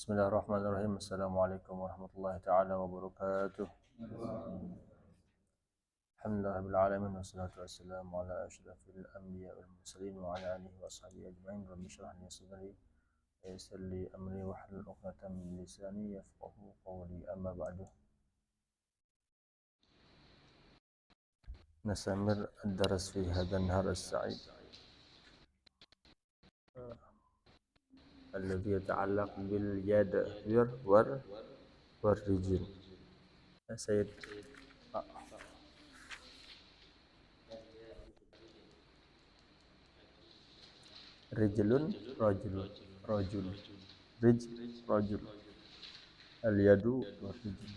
Bismillahirrahmanirrahim. Assalamualaikum warahmatullahi taala wabarakatuh. Alhamdulillah rabbil alamin wassalatu wassalamu ala asyrafil anbiya wal mursalin wa ala alihi wa sahbihi ajma'in. Rabbi shrah li sadri wa yassir li amri wahlul 'uqdatam min lisani yafqahu qawli. Amma ba'du. Nasamir ad-daras fi hadha an-nahar as-sa'id alladhi yata'allaq bil yad war rijl. Sayyid rijlun rajulun rajul rajul al yadu war rijl.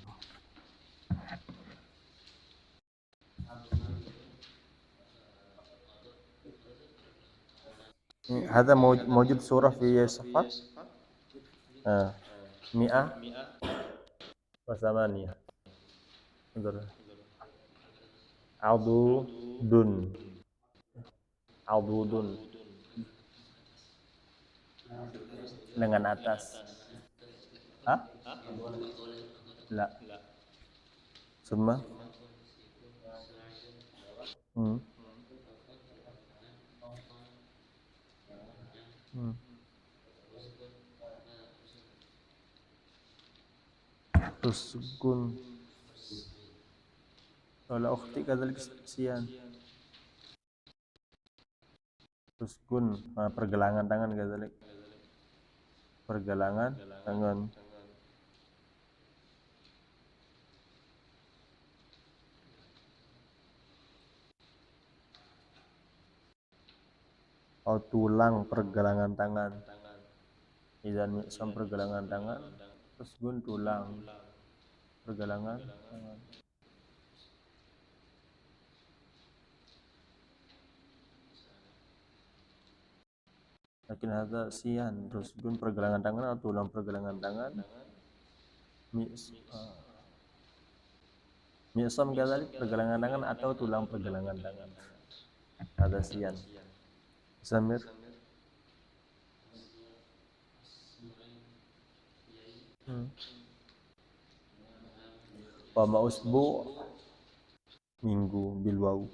هذا موجود سورة في الصفات مئة وثمانية. انظر عضود عضود dengan atas. Hah? La. Semua. Rusgun. Wala ukhti kadzalik siyan. Rusgun, pergelangan tangan kadzalik. Pergelangan tangan. Oh, tulang pergelangan tangan. Idzan mi'sam pergelangan tangan, rusgun tulang pergelangan tangan. Lakin hadza siyan, rusgun pergelangan tangan atau tulang pergelangan tangan. Mi'sam kadzalik pergelangan tangan atau tulang pergelangan tangan. Hadza siyan. Samir. Wa ma usbu minggu bil waw.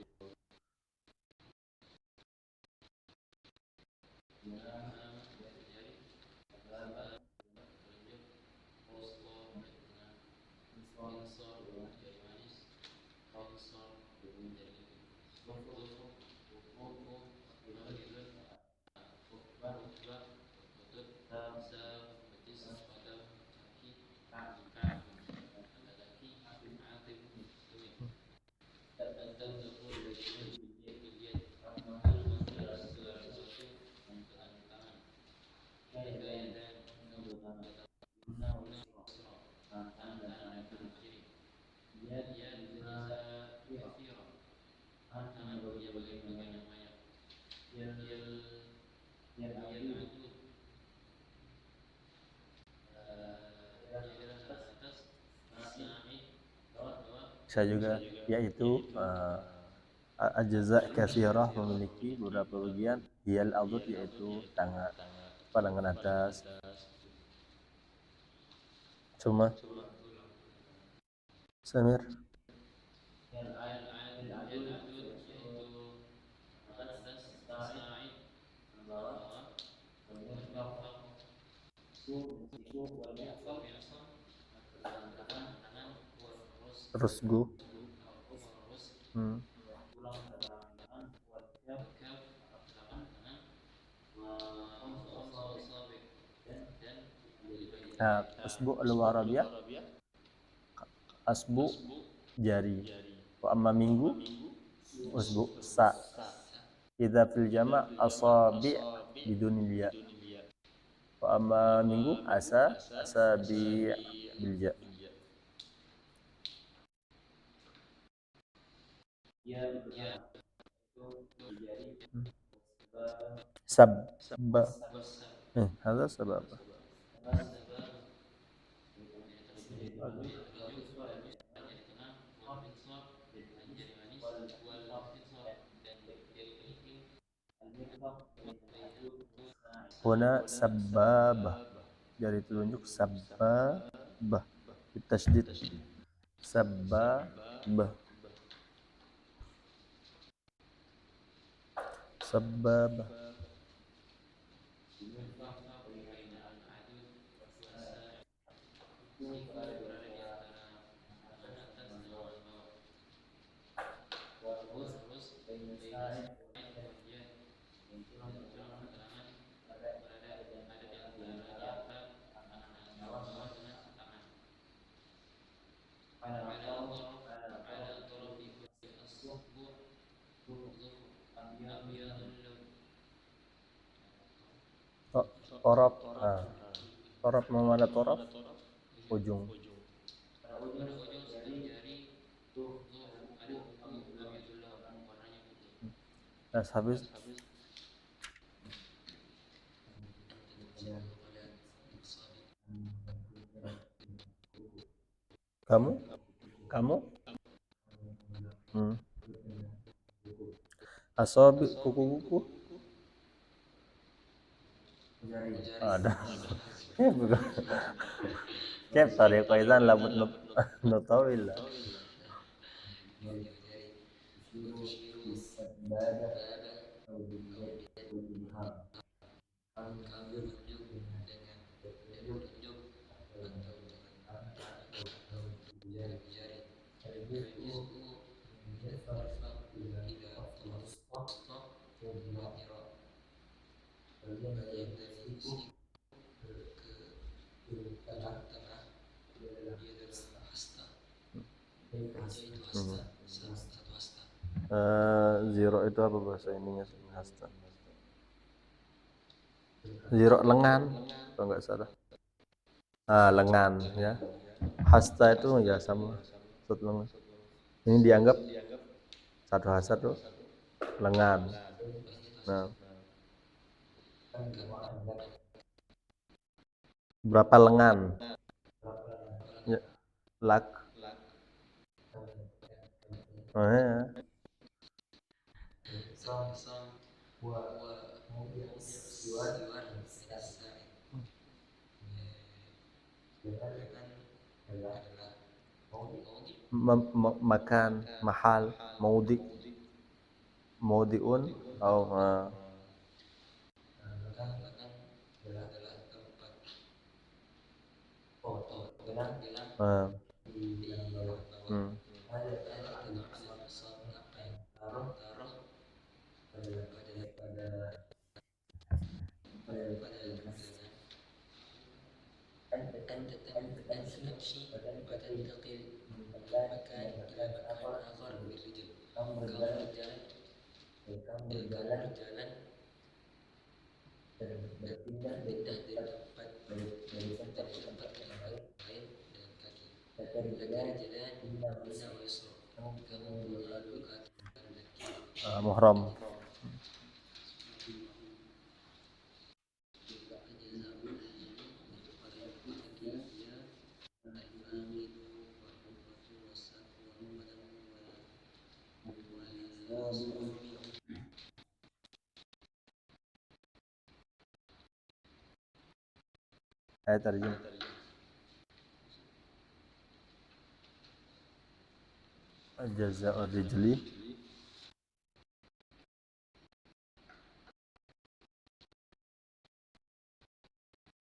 Saya juga, yaitu ajza katsirah memiliki beberapa bagian. Hiyal adud yaitu tangan, lengan atas. Cuma Samir. Rusgu. Asbu al-warabiyah, asbu jari. Wa amma minggu usbu sa. Idza fil jama' asabi' bidunil ya. Wa amma minggu asabi' bil ja. Sabba. Hadza sababa. Huna sababah jari telunjuk sababah bitasydid sababah sababah torop. Nah, torop mana torop ujung. Nah, habis kamu kamu hmm. Asobi kuku-kuku ada. Kep tadi kaitan labut notawil. Zero itu apa bahasa ininya? Hasta. Zero lengan, kalau nggak salah. Lengan ya. Hasta itu ya sama satu lengan. Ini dianggap satu hasta tuh lengan. Nah, berapa lengan? Ya, lak. Ya. Makan, mahal, maudiun, hmm. Muhram. Terjemah. Jaza'ur rijli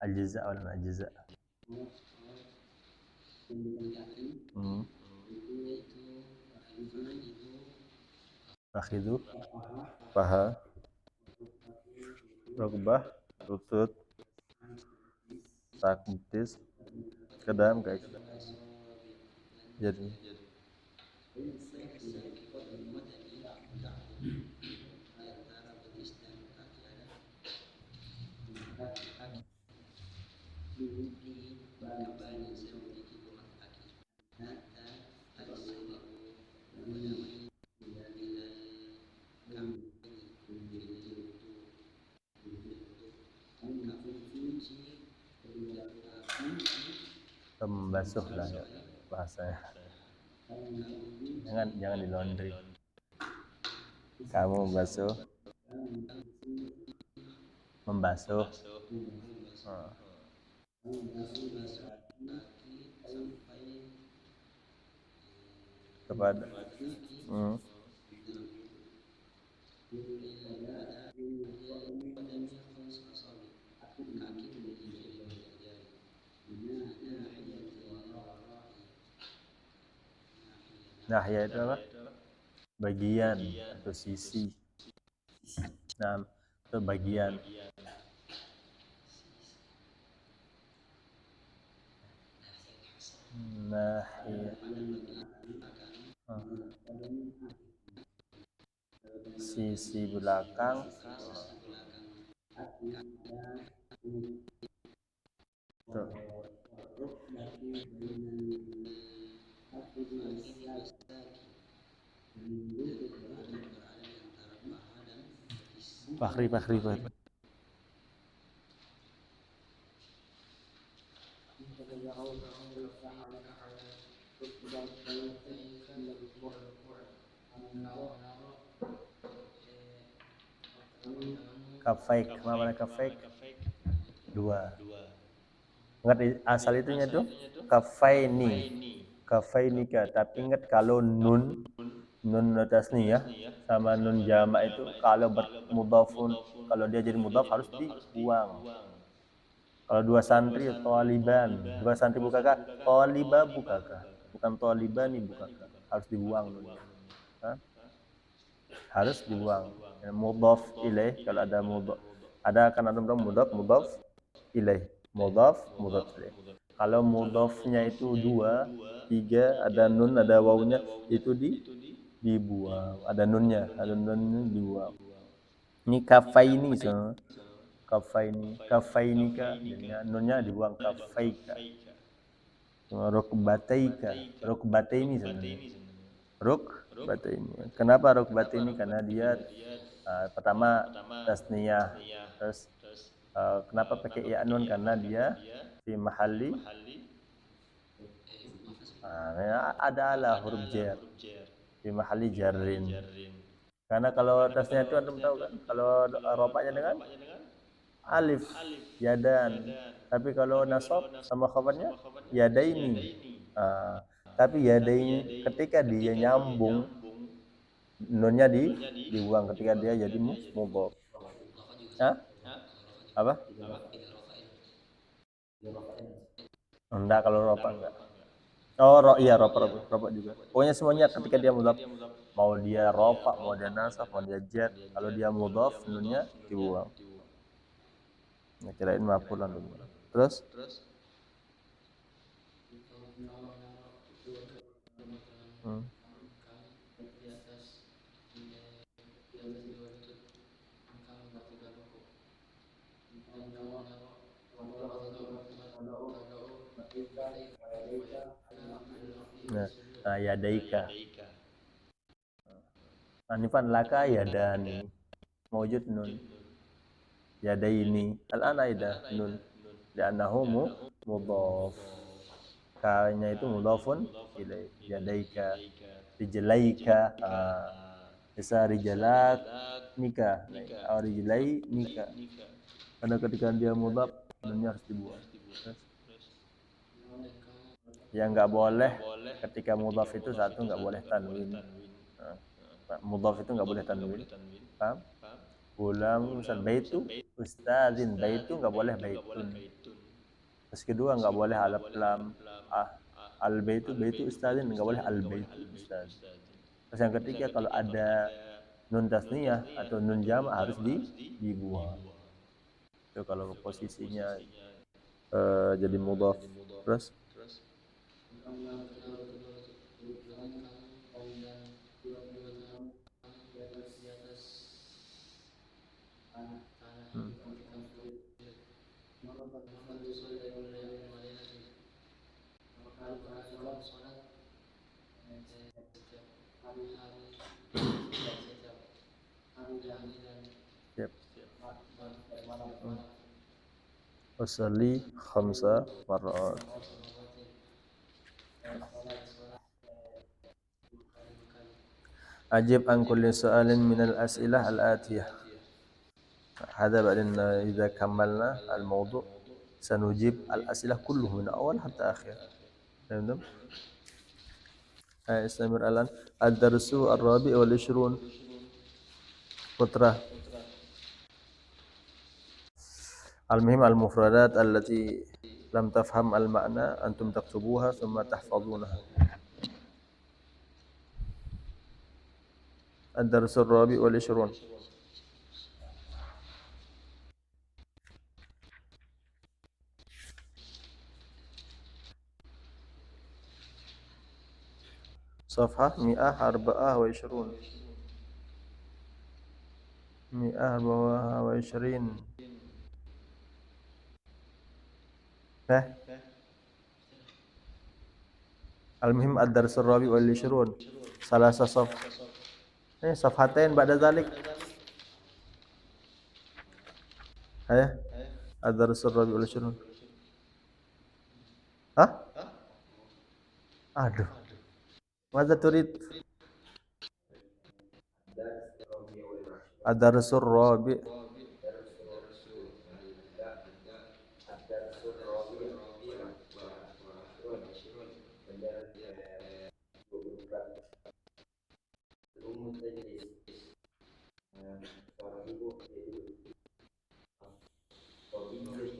al-jaza' wal al-jaza'. Fakhidu, paha, rukbah, lutut, sak betis, kedam kayak jadi membasuh lah ya bahasanya. Jangan di laundry. Kamu membasuh. kepada hmm. Nah ya itu apa, bagian atau sisi. Nah itu bagian. Nah iya. Sisi belakang. Tuh. Fakri. Kafaik, mana kafaik? Dua. Ingat asal itunya tuh kafaini. Kafainika. Tapi ingat kalau nun tasniyah sama nun jamak itu kalau bermudhafun, kalau dia jadi mudhaf harus dibuang. Kalau dua santri taliban, dua santri bukakah? Taliba bukakah? Bukan talibani bukakah. Harus dibuang nunnya. Hah? Harus dibuang. Mudhaf ilaih kalau ada mudhaf. Ada kan ada mudhaf ilaih. Mudhaf ilaih. Kalau mudhafnya itu dua, tiga, ada nun, ada wawunya, itu dibuang. Ada nunnya dibuang. Ini kafaini so. Kafainika, nunnya dibuang kafaika. Rukbataini sebenarnya. Rukbataini. Kenapa rukbataini? Karena dia pertama tasniyah. Terus kenapa pakai ya nun? Karena dia di mahalli adalah huruf jar di mahalli jarrin. Karena kalau tasnya itu antum tahu kan, kalau rofaknya dengan alif yadan. Tapi kalau nasab sama khabarnya yadaini. Tapi yadaini ketika dia nyambung nunnya dibuang ketika dia jadi mudhaf. Hah? Apa? Enggak, kalau rofa enggak. Oh, iya rofa juga. Pokoknya semuanya ketika dia mudhaf, mau dia rofa, mau dia nasab, mau dia jar, kalau dia mudhaf nunnya dibuang. Nah, kirain mafulan dulu. Terus hmm. Nah, yadaika. Anifan laka yadani. Mawjud nun. Yadaini. Al-ana ida nun. Li'annahu mudhaf. Ka-nya itu mudhafun ilaih. Yadaika. Rijlaika. Bisa rijalak nikah. Nah, rijlai nikah. Karena ketika dia mudhaf, nunnya harus dibuang. Yang nggak boleh ketika mudhaf itu satu nggak boleh tanwin. Mudhaf itu nggak boleh tanwin. Paham? Ulang misal baitu ustazin, baitu nggak boleh baitun. Terus kedua nggak boleh alif lam. Al baitu ustazin, nggak boleh al baitu ustazin. Terus yang ketiga kalau ada nun tasniyah atau nun jamak harus dibuang. Itu kalau posisinya jadi mudhaf. Terus hmm. Yep. Usalli khamsa marrat. Ajib an kulli su'alin minal as'ilah al-atiyah. هذا بعدين إذا كملنا الموضوع Sanujib al-asilah kulluh min awal hatta akhir. Faham? Istamir alan ad-darsu ar-rabi' wal 20 putra. Al-muhim al-mufradat allati lam tafham al-ma'na antum taktubuha thumma tahfazunaha. Ad-darsu ar-rabi' wal 20. Safhah mi'ah arba'ah wa 20. Mi'ah arba'ah wa 20. Al-muhim ad-darsu ar-rabi' wal 20. Salasa saf. Safhatain ba'da zalik. Ad-darsu ar-rabi' wal 20. Hah? Aduh. Madza turid? Ad-darsu ar-rabi'.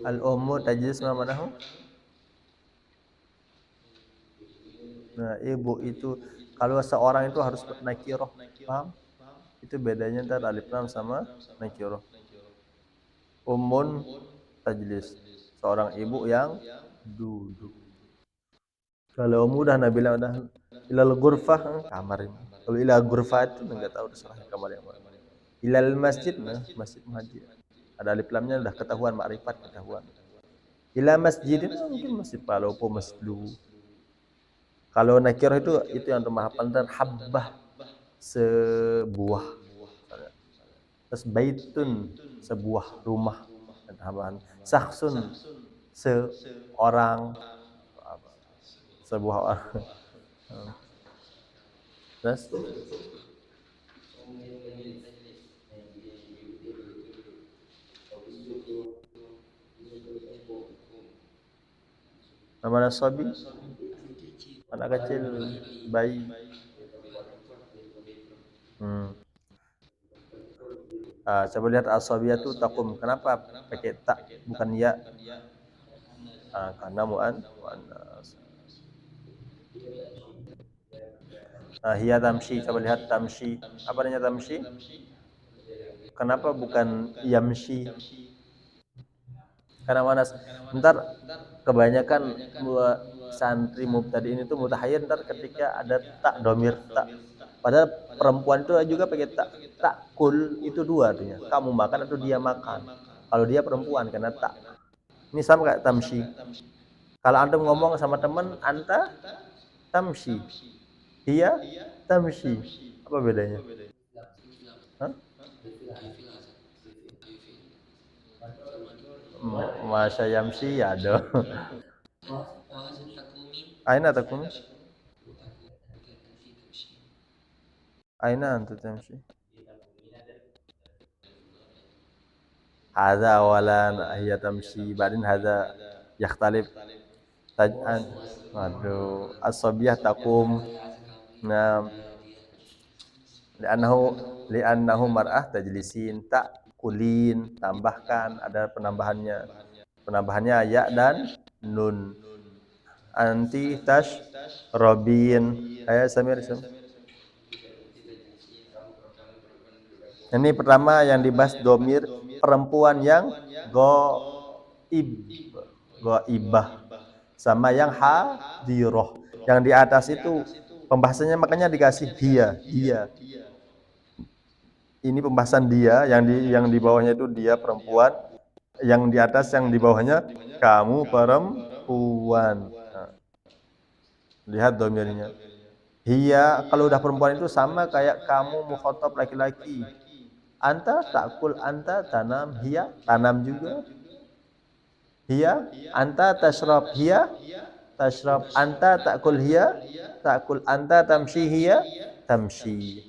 Al-ummu tajlis ma manahu? Nah, ibu itu kalau seorang itu harus nakirah, paham? Itu bedanya antara alif lam sama nakirah. Ummun tajlis, seorang ibu yang duduk. Kalau ummu udah Nabila udah ilal ghurfah, kamar ini. Kalau ilal ghurfah itu enggak tahu terserah kamar yang mana. Ilal masjid, nah masjid muhajir. Ada alif lamnya udah ketahuan, makrifat ketahuan. Ila masjidin mungkin masjid Palopo, masjid Luwu. Kalau nakirah itu yang rumah hafal, dan habbah sebuah. Terus baitun sebuah rumah, dan tambahan sakhsun seorang, sebuah orang. Terus nama nasabi anak kecil, bayi. Coba lihat asabiyatu taqum. Kenapa pakai tak bukan ya? Karena muannas. Hiya tamshi. Coba lihat tamshi. Apa artinya tamshi? Kenapa bukan yamshi? Karena muannas. Ntar kebanyakan santri mubtadi'in itu mutahayyir ntar ketika ada tak domir tak. Padahal perempuan itu juga pakai tak. Takul itu dua artinya. Kamu makan atau dia makan. Kalau dia perempuan karena tak. Ini sama kayak tamshi. Kalau antum ngomong sama teman, anta tamshi, iya tamshi. Apa bedanya? Hah? Masya yamshi ya dong. Aina takumi? Aina anta tamshi? Hadza awalan hiya tamshi, ba'din hadza yakhtalif taj'an. Waduh, as-sabiyah taqum. Nah, li'annahu mar'ah tajlisin, kulin, tambahkan, ada penambahannya. Penambahannya ya dan nun. Anti tash robin. Ayo Samir. Ini pertama yang dibahas domir perempuan yang goibah sama yang hadiroh. Yang di atas itu pembahasannya makanya dikasih dia. Ini pembahasan dia, yang di bawahnya itu dia perempuan, yang di atas yang di bawahnya kamu perempuan. Nah, lihat domirnya. Hiya kalau udah perempuan itu sama kayak kamu mukhatab laki-laki. Anta takul, anta tanam, hiya tanam juga. Hiya anta tashrab, hiya tashrab. Anta takul, hiya takul. Anta tamshi, hiya tamshi.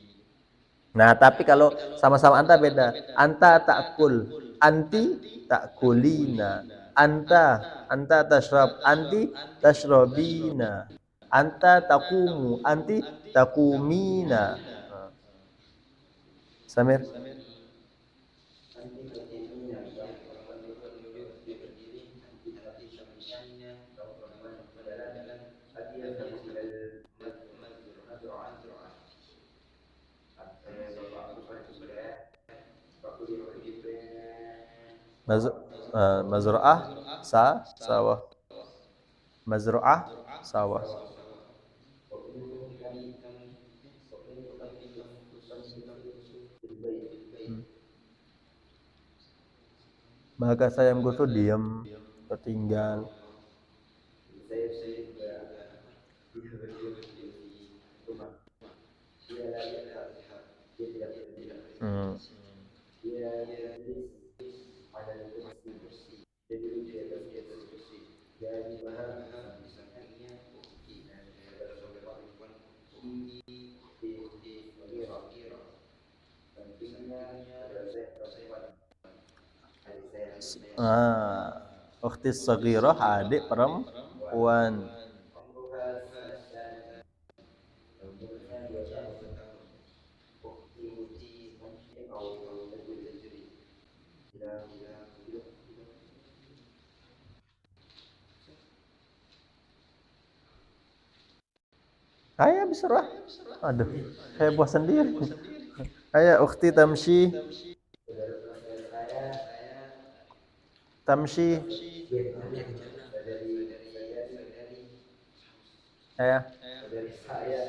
Nah, tapi kalau sama-sama anta beda. Anta takul, anti takulina. anta tashrab, anti tashrabina, anta taqumu, anti taqumina. Nah, Samir. Anti takumina, kamu perempuan berdiri. Anti tamshina, kamu perempuan berjalan. Ati yazhabu ilal mazra'ah. Bapakku pergi ke kebun. Maz mazra'ah sawah. Mazra'ah sawah. Waktu kamu berbaik. Hmm. Maka saya mengkutu diam, tertinggal. Saya pun juga dia berdiam di rumah. Dia la yadhhab, dia tidak pergi. Hmm. Dia yajlis ala al-kursi, dia duduk di atas kursi. Janibaha di sampingnya, dan saudara perempuan ukhti saghirah, sampingnya saudara saya perempuan, adik saya. Ukhti saghirah, adik perempuan. Umruha sanatan, umurnya 2 tahun. Ukhti tamshi atau tajri, sedang hidup. Ayah berserah. Aduh, heboh sendiri. Ayah ukhti tamshi, Saudara saya tamshi. saudari Ayah. saya,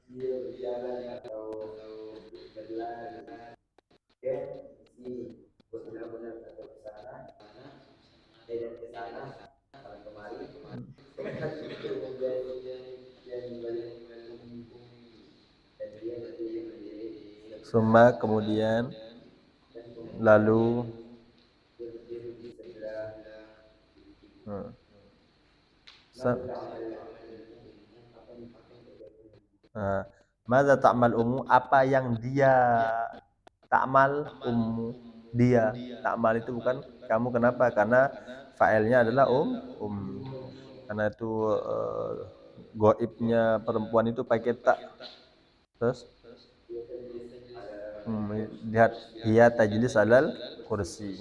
dia berjalan atau berlari ke sini, benar-benar atau ke sana, dan ke sana, malam kemari. Kemudian dia membalik ummi, dan dia berdiri Summa kemudian, dan lalu, dia berdiri di sebelah hmm. Mada ta'mal ummu, apa yang kerjakan? Mada ta'mal ummu, apa yang dia ta'mal ummu, dia. Ta'mal itu bukan kamu, kenapa? Karena fa'ilnya adalah ummi. Karena itu goibnya perempuan itu pakai tak. Terus Dia tajlis ala lihat, ia tajlis alal kursi.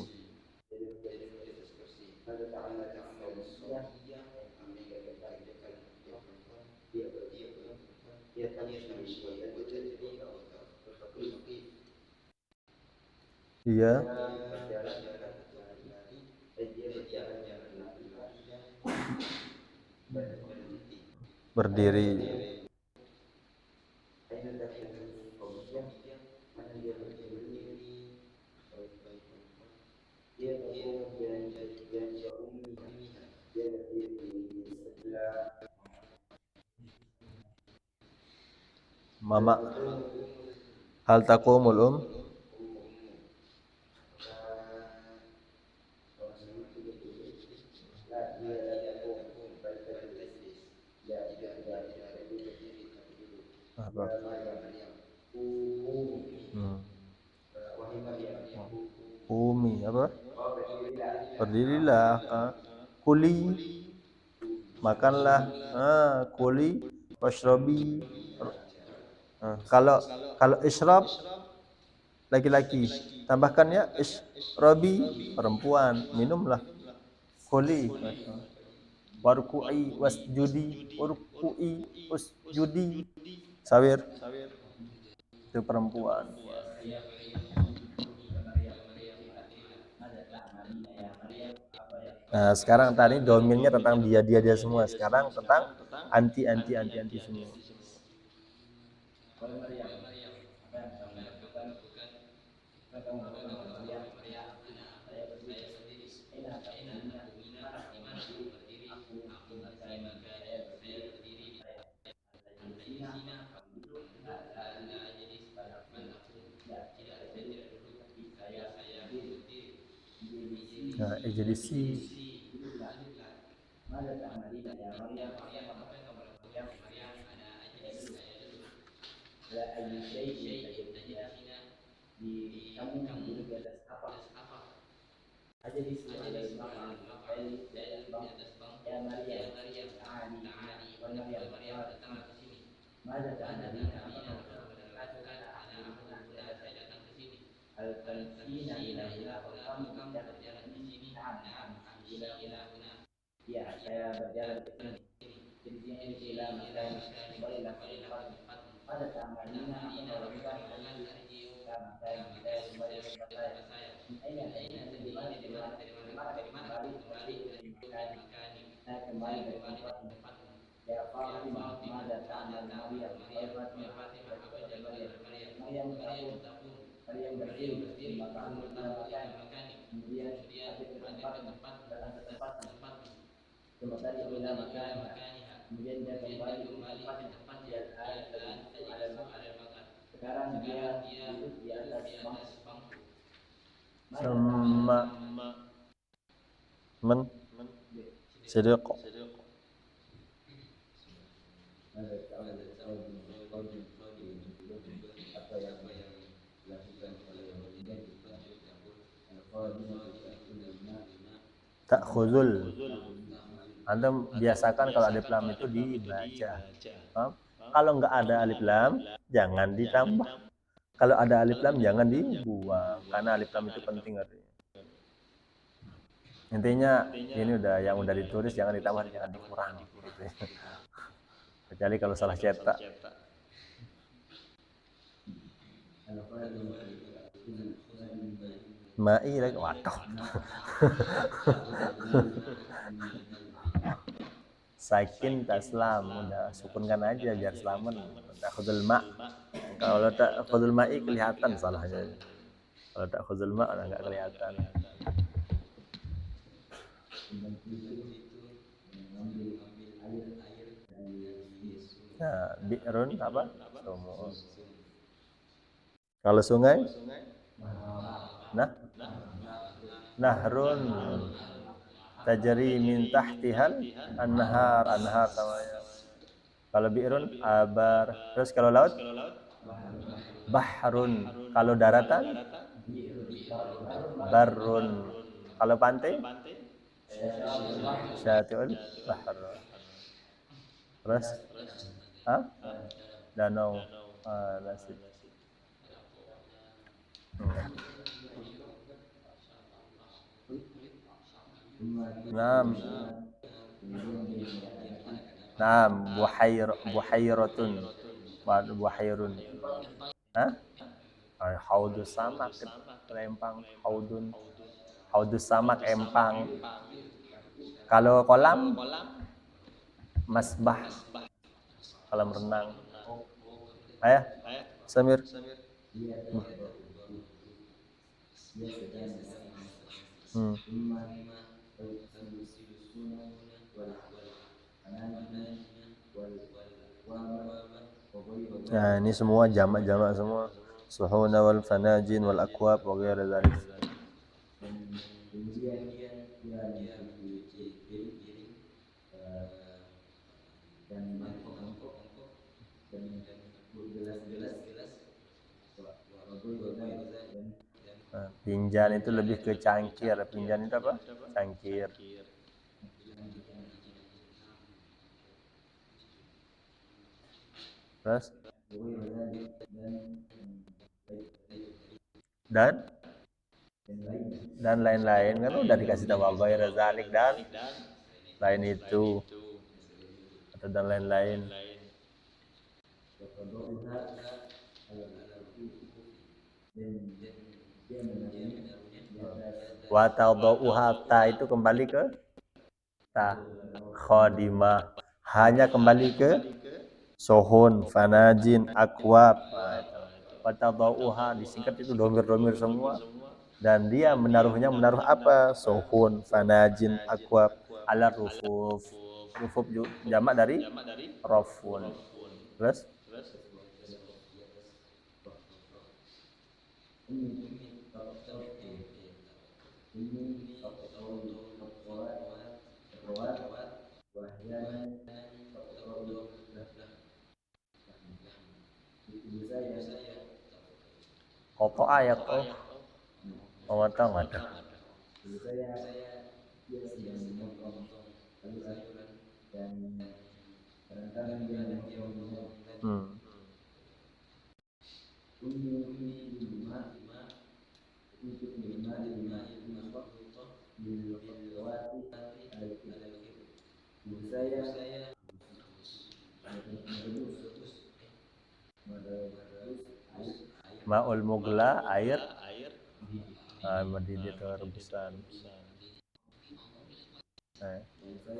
jadi di atas kursi. Mada ta'mal as-sabiyyah, apa yang dikerjakan dia perempuan? Dia perempuan. Dia tamshi wa tajri wa taqif. Ia Dia berjalan atau berlari. Dia berjalan dan berlari dan berdiri. aina taqumu as-sabiyyah, mana dia berdiri? Dia taqumu janiba ummiha, dia berdiri di sebelah Mama. al-taqumu Hal taqumul ummu. Orang itu berdiri. Dia la taqum, bal tajlis. Ya, dia tidak berdiri tapi duduk. apa? Ya Maryam, Umi, Hmm. wahai Maryam, Umi apa? oh berdirilah. Berdirilah. Kuli, makanlah. Kuli washrobi. Kalau kalau isyrab laki-laki, tambahkannya ishrobi perempuan, minumlah. Kuli. Warku'i wasjudi, warku'i wasjudi. Sawir itu perempuan. Nah, sekarang tadi dominnya tentang dia semua. Sekarang tentang anti semua. Nah, jadi si Kamu duduk di atas apa? aja disuruh ada maqam di atas bangku. Ya Maryam, ta'ali ila wahai Maryam, datanglah ke sini. Mada ta'malina, apa kamu sedang lakukan? Ana aku huna, saya datang ke sini. Al tamshina ila huna, apa kamu berjalan ke sini? Na'am, amshi ila huna. Ya, saya berjalan ke sini. Irji'i ila makanik, kembalilah ke tempatmu. Mada ta'malina, apa kamu lakukan? Arji'u ila makanik, saya kembali ke tempat saya. Min aina ta'ti, dari mana kamu kembali? Arji'u min makanik, saya kembali dari tempatmu. Ya Fatimah, mada ta'mal Maryam, wahai Fatimah, apa yang dilakukan oleh Maryam? Maryam taqul, Maryam berdiri, summa ta'mur ila makanik, kemudian hadir ke tempatmu, datang ke tempatmu. Summa tarji'u ila makaniha, kemudian dia kembali ke tempatnya. Dia al tajlisu ala al-maq'ad, sekarang dia duduk di atas bangku. Summa man sidq. Apa yang dilakukan oleh pembantu al-qadimah Ta'khuzul. Anda biasakan kalau alif lam itu dibaca. Kalau nggak ada alif lam, jangan ditambah. Kalau ada alif lam, jangan dibuang. Karena alif lam itu penting artinya. Intinya ini yang udah ditulis jangan ditambah, jangan dikurang. Gitu ya. Kecuali kalau salah cetak. Ma'i lagi, waduh. Sakin taslam, udah sukunkan aja biar selamat. Tak khudul ma. Kalau tak khudul ma'i kelihatan salahnya. Kalau tak khudul ma udah nggak kelihatan. Nah, bi'run apa? Sumur. Kalau sungai? Nah, nahrun tajri min tahtihal anhar, anhar samanya. Kalau bi'run abar. Terus kalau laut? Bahrun. Kalau daratan? Barrun. Kalau pantai? Syati'ul bahr. Terus? Hah? Danau. Nasib. Naam. Naam, buhairatun. Buhairun. Hah? Haudus samak, empang, haudun. Haudus samak, empang. Kalau kolam, masbah, kolam renang. Ayah, Samir. Hmm. Nah, ini semua jamak-jamak semua. Suhuna wal fanajin wal akwab wa ghairi dzalik. Kemudian dia mencuci piring dan mangkok-mangkok dan gelas-gelas. Nah, pinjan itu lebih ke cangkir. Pinjan itu apa? Cangkir. Terus? Dan lain-lain kan udah dikasih tahu ghairi dzalik dan lain itu atau dan lain-lain. Wa tadauha, ta itu kembali ke ta. Khadimah hanya kembali ke sohun, fanajin, akwab. Wa tadauha disingkat itu domir-domir semua. Dan dia menaruhnya menaruh apa? Sohun, fanajin, akwab, ala rufuf. Rufuf jamak dari rofun. Terus? Koto ayat oh. Memotong ada. saya dia sedang memotong sayuran dan kadang-kadang dia memotong saya Ma'ul mugla, air mendidih atau rebusan.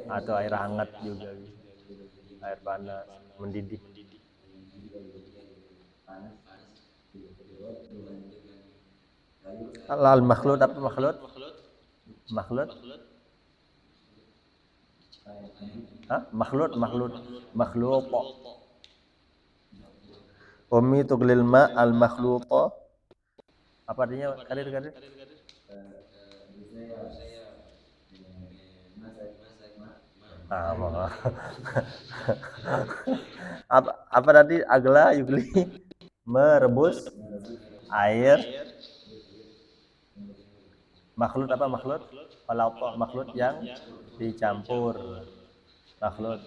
Atau air hangat juga bisa. Air panas, mendidih. Al makhlud apa makhlud? Makhlud? Hah? Makhlud, makhlud. Makhluqa. Ummi tuglil ma al makhluqa. Apa artinya? Kadir. Apa tadi? Agla yugli merebus air. Makhlud apa makhlud? Kalau makhlud yang dicampur. Makhlud.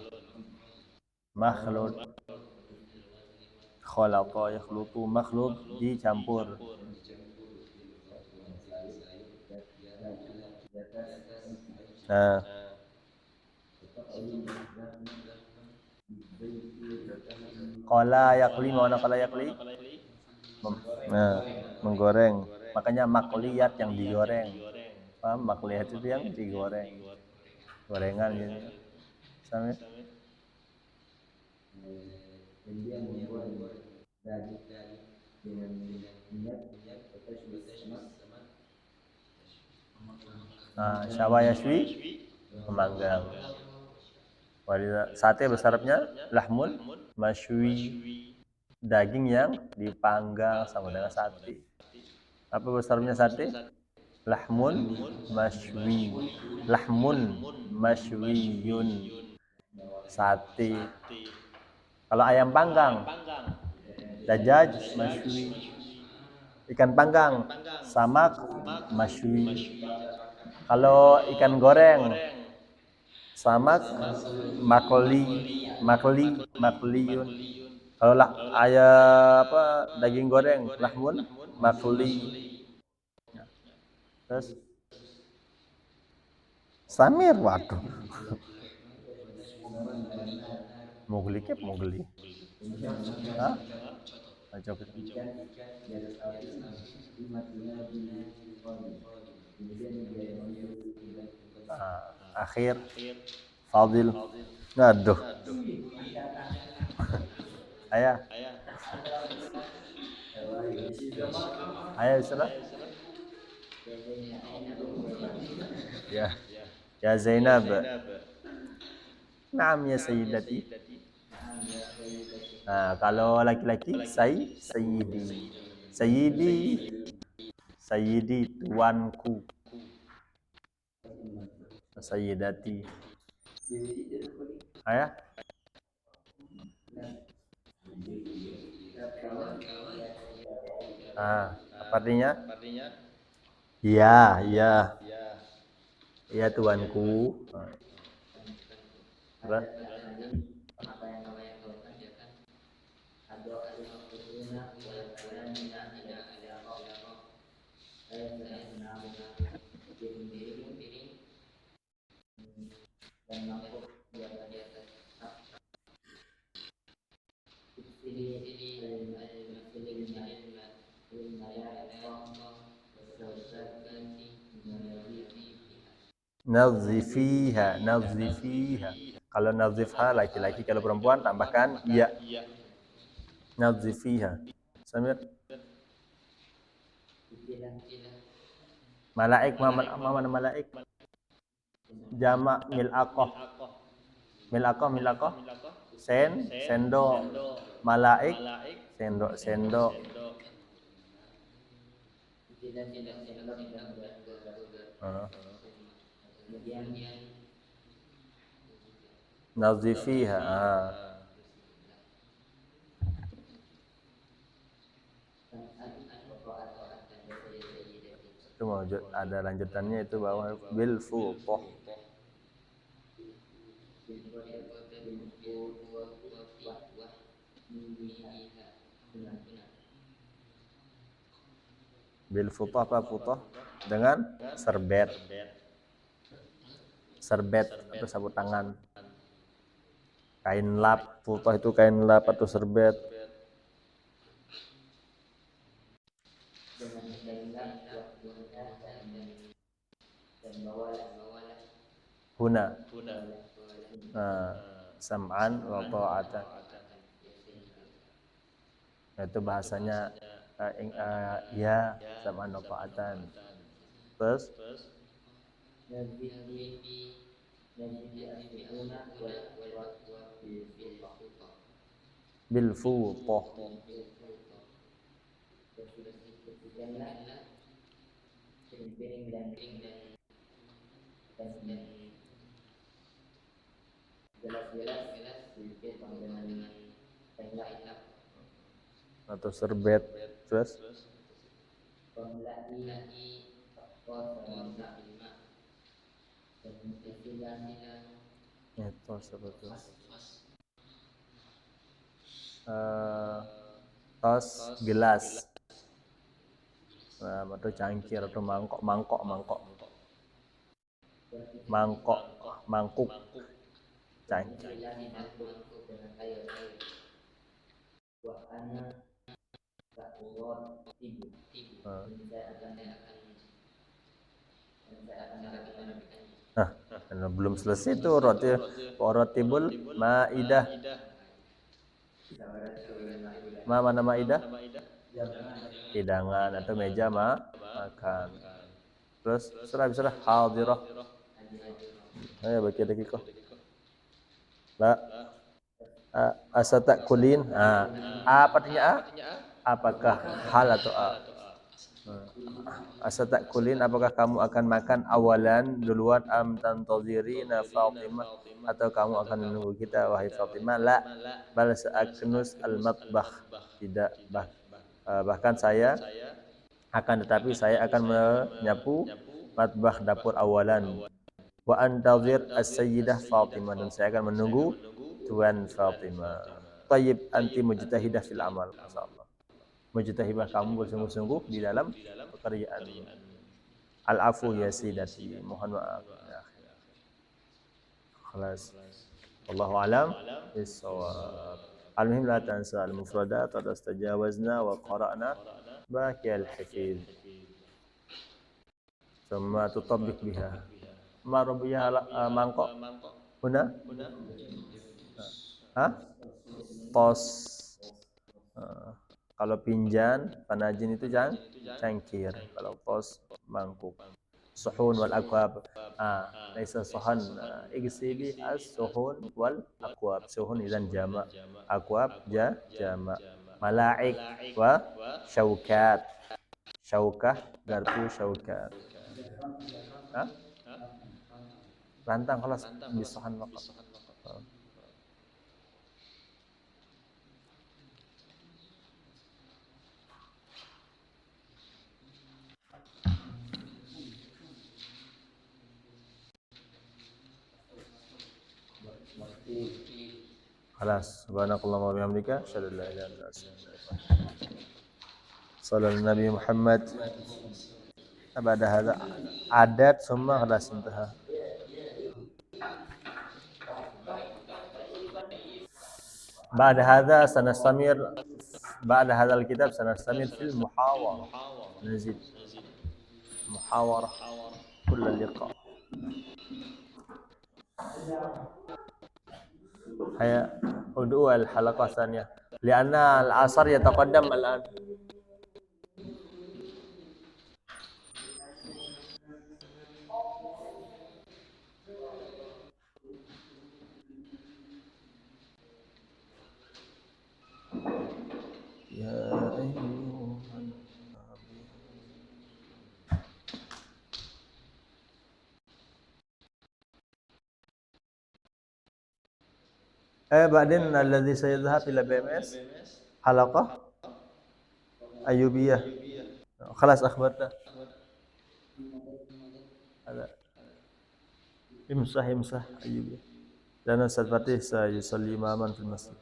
Khalaqa yakhluqu makhlud dicampur. Nah, qala yakli mana qala yakli? Nah, menggoreng. Makanya makliyat yang digoreng. Paham? Makliyat itu yang digoreng. Gorengan gitu. Sama. dia menggoreng daging dengan minyak sama Syawayashwi memanggang. Sate besarnya lahmun masywi, daging yang dipanggang sama dengan sate. Apa besarnya sate? Lahmun masywiyun, sate. Kalau ayam panggang, dajaj masywi. Ikan panggang, samak masywi. Kalau ikan goreng, samak makliyun. Kalau daging goreng, lahmun makli. Terus samir, waduh. Mugli. Hah? Coba. Akhir Fadil. Aduh. Ayah. Isra. Ya Zainab. Naam ya Sayyidati. Nah, kalau laki-laki Sayyidi. Sayyidi tuanku. Sayyidati. Ayah. Apa artinya? Iya. Iya tuanku. Terus? Nazifiha. Kalau nazifha laki-laki, kalau perempuan tambahkan ya. Nazifiha. Samir. Malaik, mana malaik? Jamak milaqah. Sendok. Malaik sendok. Nazifiha. Itu ada lanjutannya itu bawah bil futoh. Bil futoh apa futoh? Dengan serbet. Serbet atau sapu tangan. Kain lap, futoh itu kain lap atau serbet. Dengan kain lap buat dan bawalah Huna. Sam'an wa ta'atan. Itu bahasanya ya sam'an wa ta'atan. Terus nazifi as-sukuna wal aswat bil futoh. bil futoh. Bersihkanlah piring-piring dan gelas-gelas bil futoh dengan kain lap. Atau serbet. Terus Pemlai kosa dan isilah itu seperti tos gelas, atau cangkir atau mangkok mangkuk cangkir. dengan air. Wa ana tak urut tibu. Nah, belum selesai tuh rotibul maidah. Mana maidah? Hidangan atau meja makan. Terus surah hadirah. Ayo baca lagi kok. La asatakulin. Apa artinya apakah hal atau asatakulin, apakah kamu akan makan awalan duluan am tantazirina Fatimah, atau kamu akan menunggu kita wahai Fatimah? La bal sa'aknus al-matbakh. Tidak, bahkan saya tetapi saya akan menyapu matbakh dapur awalan. Wa antazir as-sayyidah Fatimah, dan saya akan menunggu Tuan Fatimah. Tayyib anti mujtahidah fil amal. Masyaallah. Mujtahibah, kamu bersungguh-sungguh di dalam pekerjaan. Al-afu ya sidati, mohon maaf. Khalas. Wallahu alam bis-shawab. Al-muhim la tansa al-mufradat wa tastajawazna wa qara'na baqi al-hafiz. Thumma tutabbiq biha. Marabiyah mangkok. Huna? Tos. Kalau pinjan, panajin itu cangkir. Kalau tos, mangkuk. Suhun wal akwab. Laisa suhan. Igsili as-suhun wal akwab. Suhun idan jama. Akwab jama. Mala'ik wa syaukat. Syaukah, garpu syaukat. Rantang, kalau bisuhan faqat. Khalas. Subhanakallahumma wa bihamdika asyhadu an la ilaha illa anta astaghfiruka. Sallallahu Nabi Muhammad. Ba'da hadza adat summa khalas intaha. Ba'da hadza sanastamir ba'da hadzal kitab sanastamir fil muhawarah. Nazid muhawarah kull liqa. Haya ud'u al-halaqah tsaniyah li'anna al-'asr yataqaddam al-an. Ya ayyuhan بعدين الذي سيذهب إلى BMS حلقة أيوبية. خلاص أخبرته. Ada imsah Ayyubi. Dan Ustaz Fatih saya yusalli imaman fil masjid.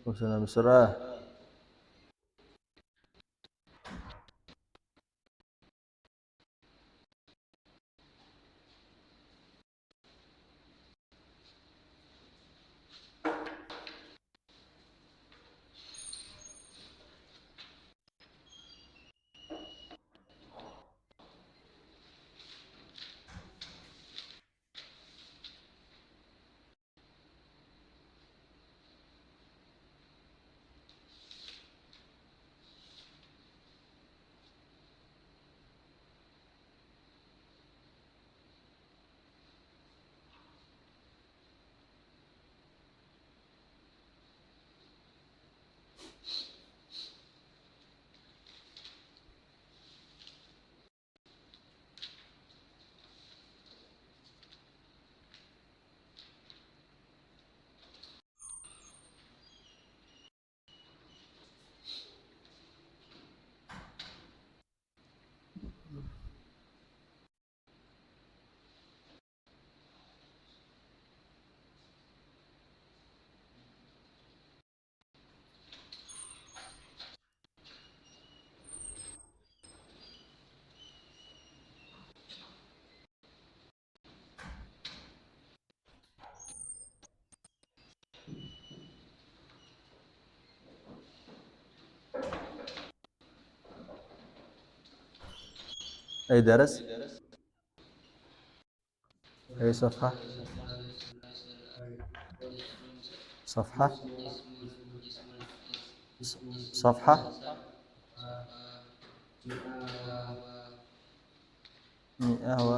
Usaha surah. أي درس؟ أي صفحة؟ صفحة؟ صفحة؟ مئة و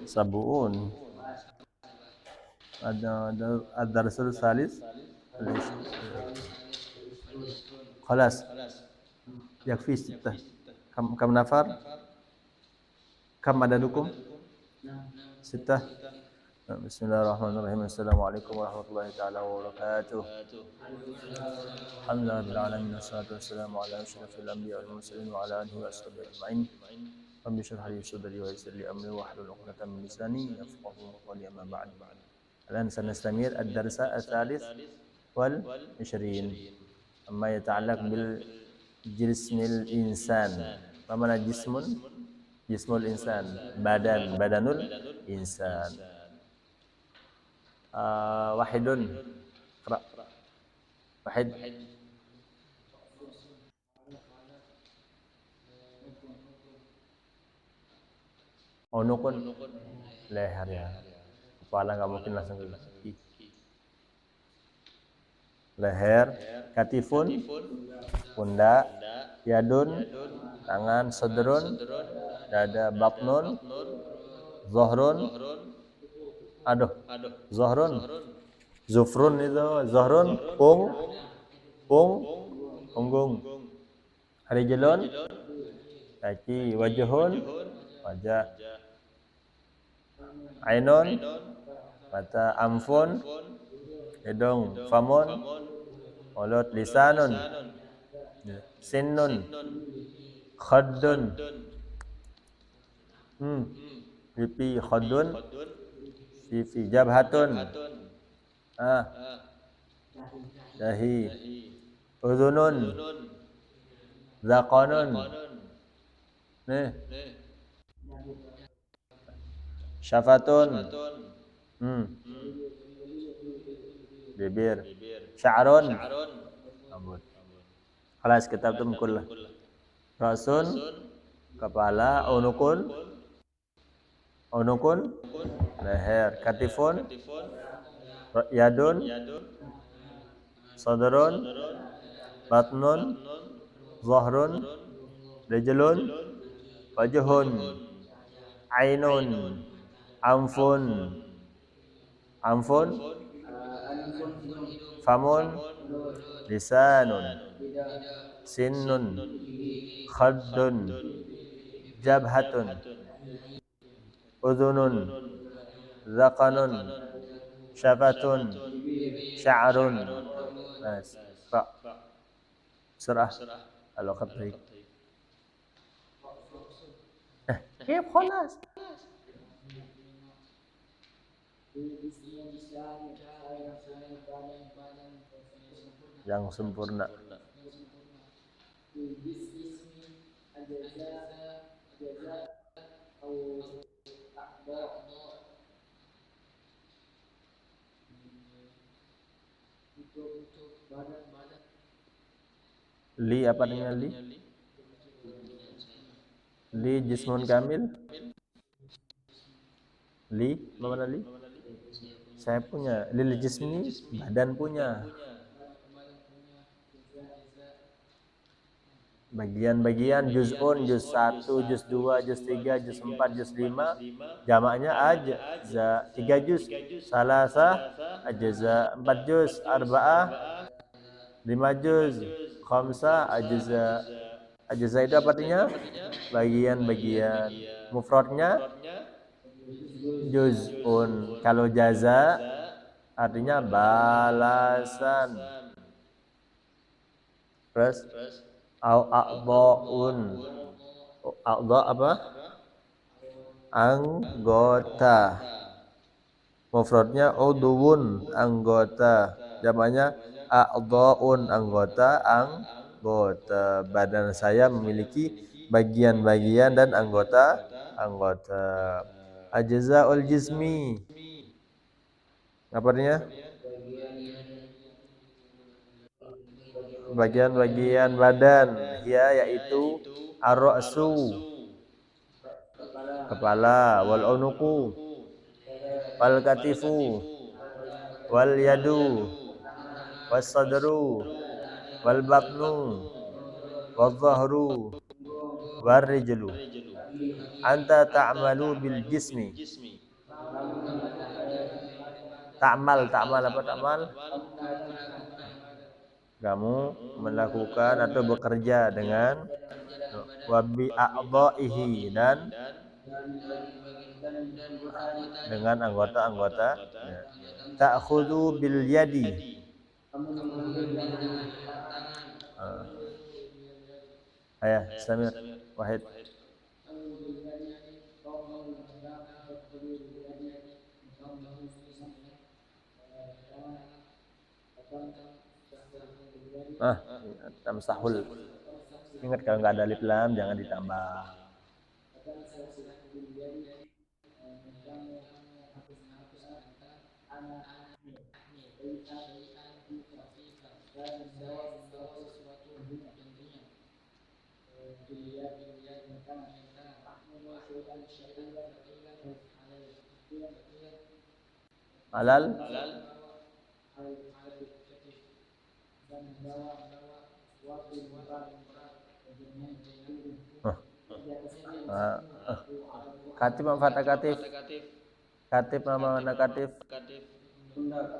سبعون. ada الدرس الثالث خلاص يكفي ستة. كم نفر؟ كم عددكم؟ ستة. بسم الله الرحمن الرحيم. السلام عليكم ورحمة الله تعالى وبركاته. الحمد لله رب العالمين والصلاة والسلام على أشرف الأنبياء والمرسلين وعلى آله وصحبه أجمعين. رب اشرح لي صدري ويسر لي أمري واحلل عقدة من لساني يفقهوا قولي. أما بعد. الآن سنستمر الدرس الثالث والعشرين أما يتعلق بالجسم الإنسان. ما معنى جسم؟ جسم الإنسان بدن الإنسان. واحد اقرأ. واحد unukun leher ya. Kepala nggak mungkin langsung ke kaki. Leher, katifun pundak, yadun tangan, sadrun dada, batnun zohrun, aduh zohrun, zufrun itu zohrun, punggung, rijlun kaki, wajhun wajah, ainun mata, amfun hidung, famun mulut, lisanun sinnun, khaddun pipi, khaddun pipi, jabhatun dahi, udhunun zaqanun nih, syafatun bibir, sya'run rambut. Khalas kitab tuh kullah. Rasun kepala, unukun leher, katifun yadun, sadrun, batnun, zahrun, rijlun, wajhun, ainun, amfun, Anfun, Anfun hidung, famun, mulut, lisanun, lidah, sinnun, gigi, khaddun, jabhatun, udhunun, zakanun, syafatun, bibir, sya'run. rambut, Mas, Pak, surah Al-Qadri. Kif khalas. Yang sempurna. Li apa artinya li? Li jismun kamil. Li, apa mana li? Saya punya. Lil jismi, badan punya. Bagian-bagian juz'un, juz 1, juz 2, juz 3, juz 4, juz 5. Jamaknya ajza, 3 juz. Salasa, ajza, 4 juz. Arba'ah, 5 juz. Khamsa, ajza. Ajza itu apa artinya? Bagian-bagian. Mufradnya juz'un. Kalau jaza artinya balasan. Terus au a'dha'un. A'dha' apa? Anggota. Mufradnya udwun, anggota. Jamaknya a'dha'un, anggota, anggota. Badan saya memiliki bagian-bagian dan anggota. Ajza'ul jismi. Apa artinya? Bagian-bagian badan. Hiya yaitu ar-ra'su, kepala, wal unuqu, wal katifu, wal yadu, was sadru, wal batnu, wal dhahru, war rijlu. Anta ta'malu bil jismi. Ta'mal apa ta'mal? Kamu melakukan atau bekerja dengan wabi a'dha'ihi dan dengan anggota-anggota. Ta'khudhu bil yadi. Ayah, Samir, Wahid. Tamsahul. Ingat kalau nggak ada alif lam jangan ditambah. Alal katif apa fathah katif? Katif nama mana katif?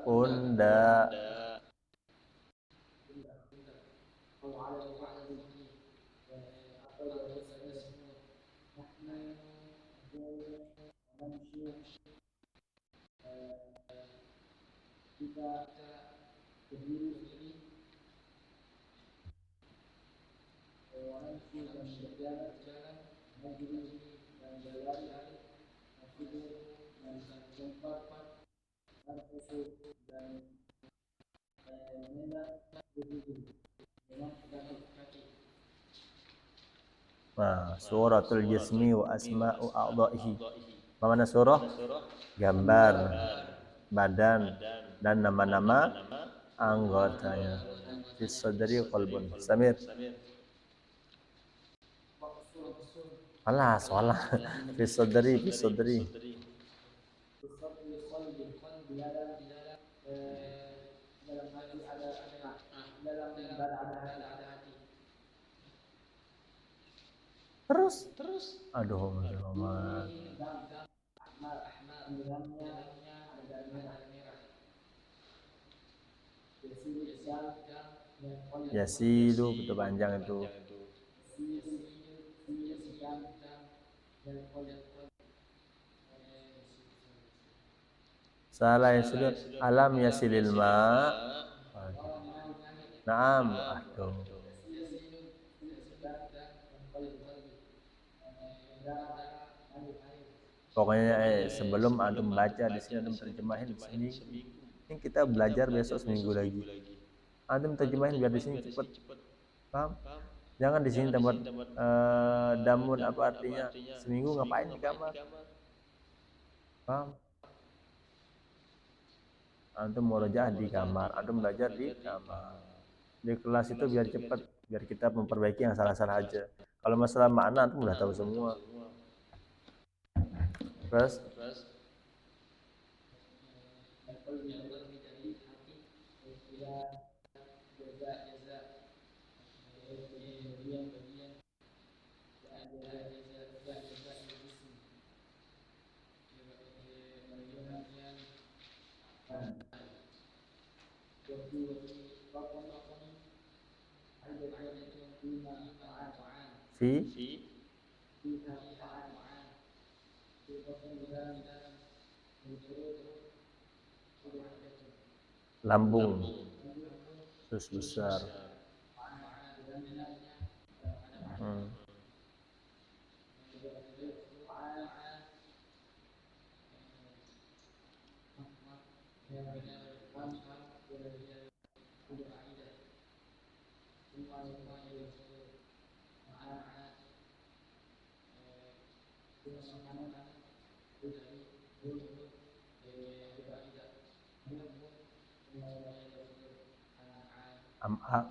Unda. Nah, suratul jismi wa asma'u a'dha'ihi. Apa mana surah? Gambar badan dan nama-nama anggotanya. Fis sadri qalbun. Samir. Alah, salah. Fis sadri. Terus. Aduh, Muhammad. Yasilu betul panjang itu. Salah yasilu alam yasilil ma. Naam, aduh. Pokoknya sebelum antum baca di sini antum terjemahin seminggu. Ini kita belajar besok seminggu lagi. Antum terjemahin biar di sini cepet. Paham? Jangan di sini tempat damun apa artinya seminggu ngapain di kamar? Paham? Antum murojaah di kamar, antum belajar di kamar. Di kelas itu biar cepat, biar kita memperbaiki yang salah-salah aja. Kalau masalah makna antum udah tahu semua. Terus fi lambung, sus besar. Hmm.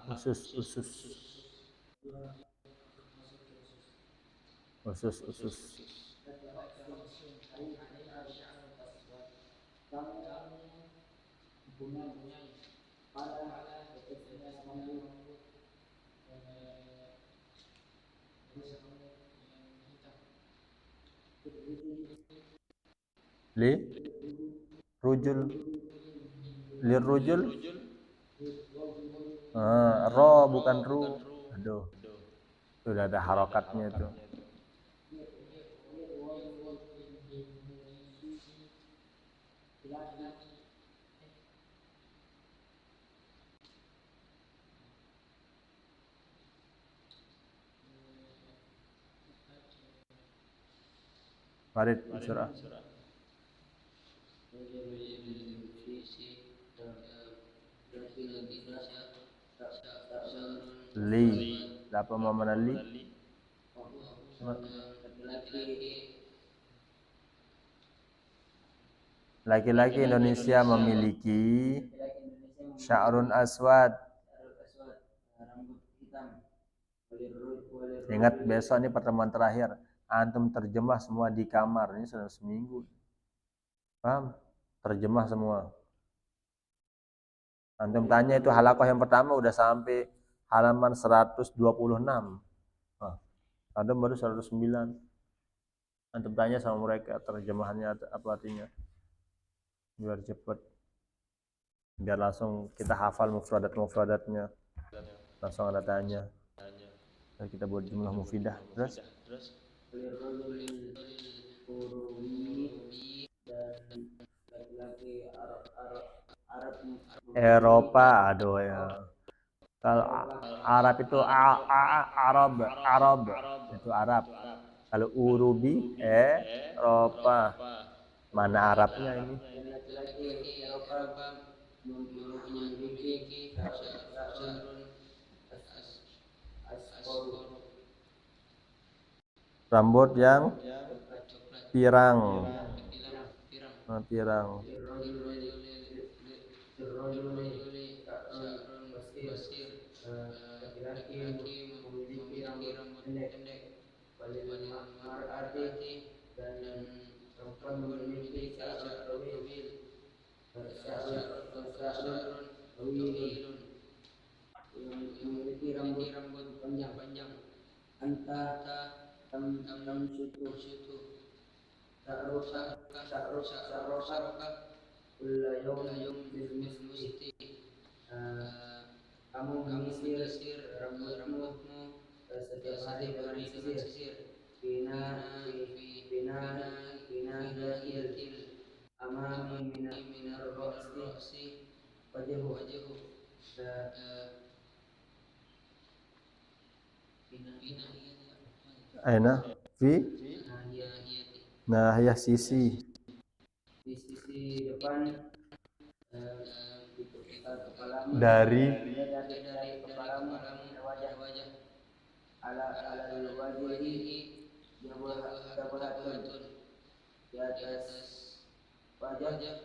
Usus usus usus. Li rujul lirujul ro bukan ru. Aduh, sudah ada harokatnya itu. Farid surah li apa mana li laki-laki Indonesia memiliki sya'run aswad. Ingat besok ini pertemuan terakhir. Antum terjemah semua di kamar. Ini sudah seminggu. Paham? Terjemah semua. Antum tanya itu halakoh yang pertama udah sampai halaman 126. Nah, antum baru 109. Antum tanya sama mereka terjemahannya apa artinya. Biar cepet. Biar langsung kita hafal mufradat-mufradatnya. Langsung ada tanya. Dan kita buat jumlah mufidah. Terus Eropa, aduh ya. Kalau Arab itu Arab itu Arab. Kalau Urubi Eropa. Mana Arabnya ini? Rambut yang pirang. Pirang. Kamu menyisir rambutmu setiap hari dengan sisir. Fina fi fina fina hiyatil amami minar ro'si wajhu. Aina fi Nahiyati. nahiyah sisi. Di sisi depan di kepalamu Dari dari kepalamu pada wajah alal wajhi jabahatun. Di atas wajah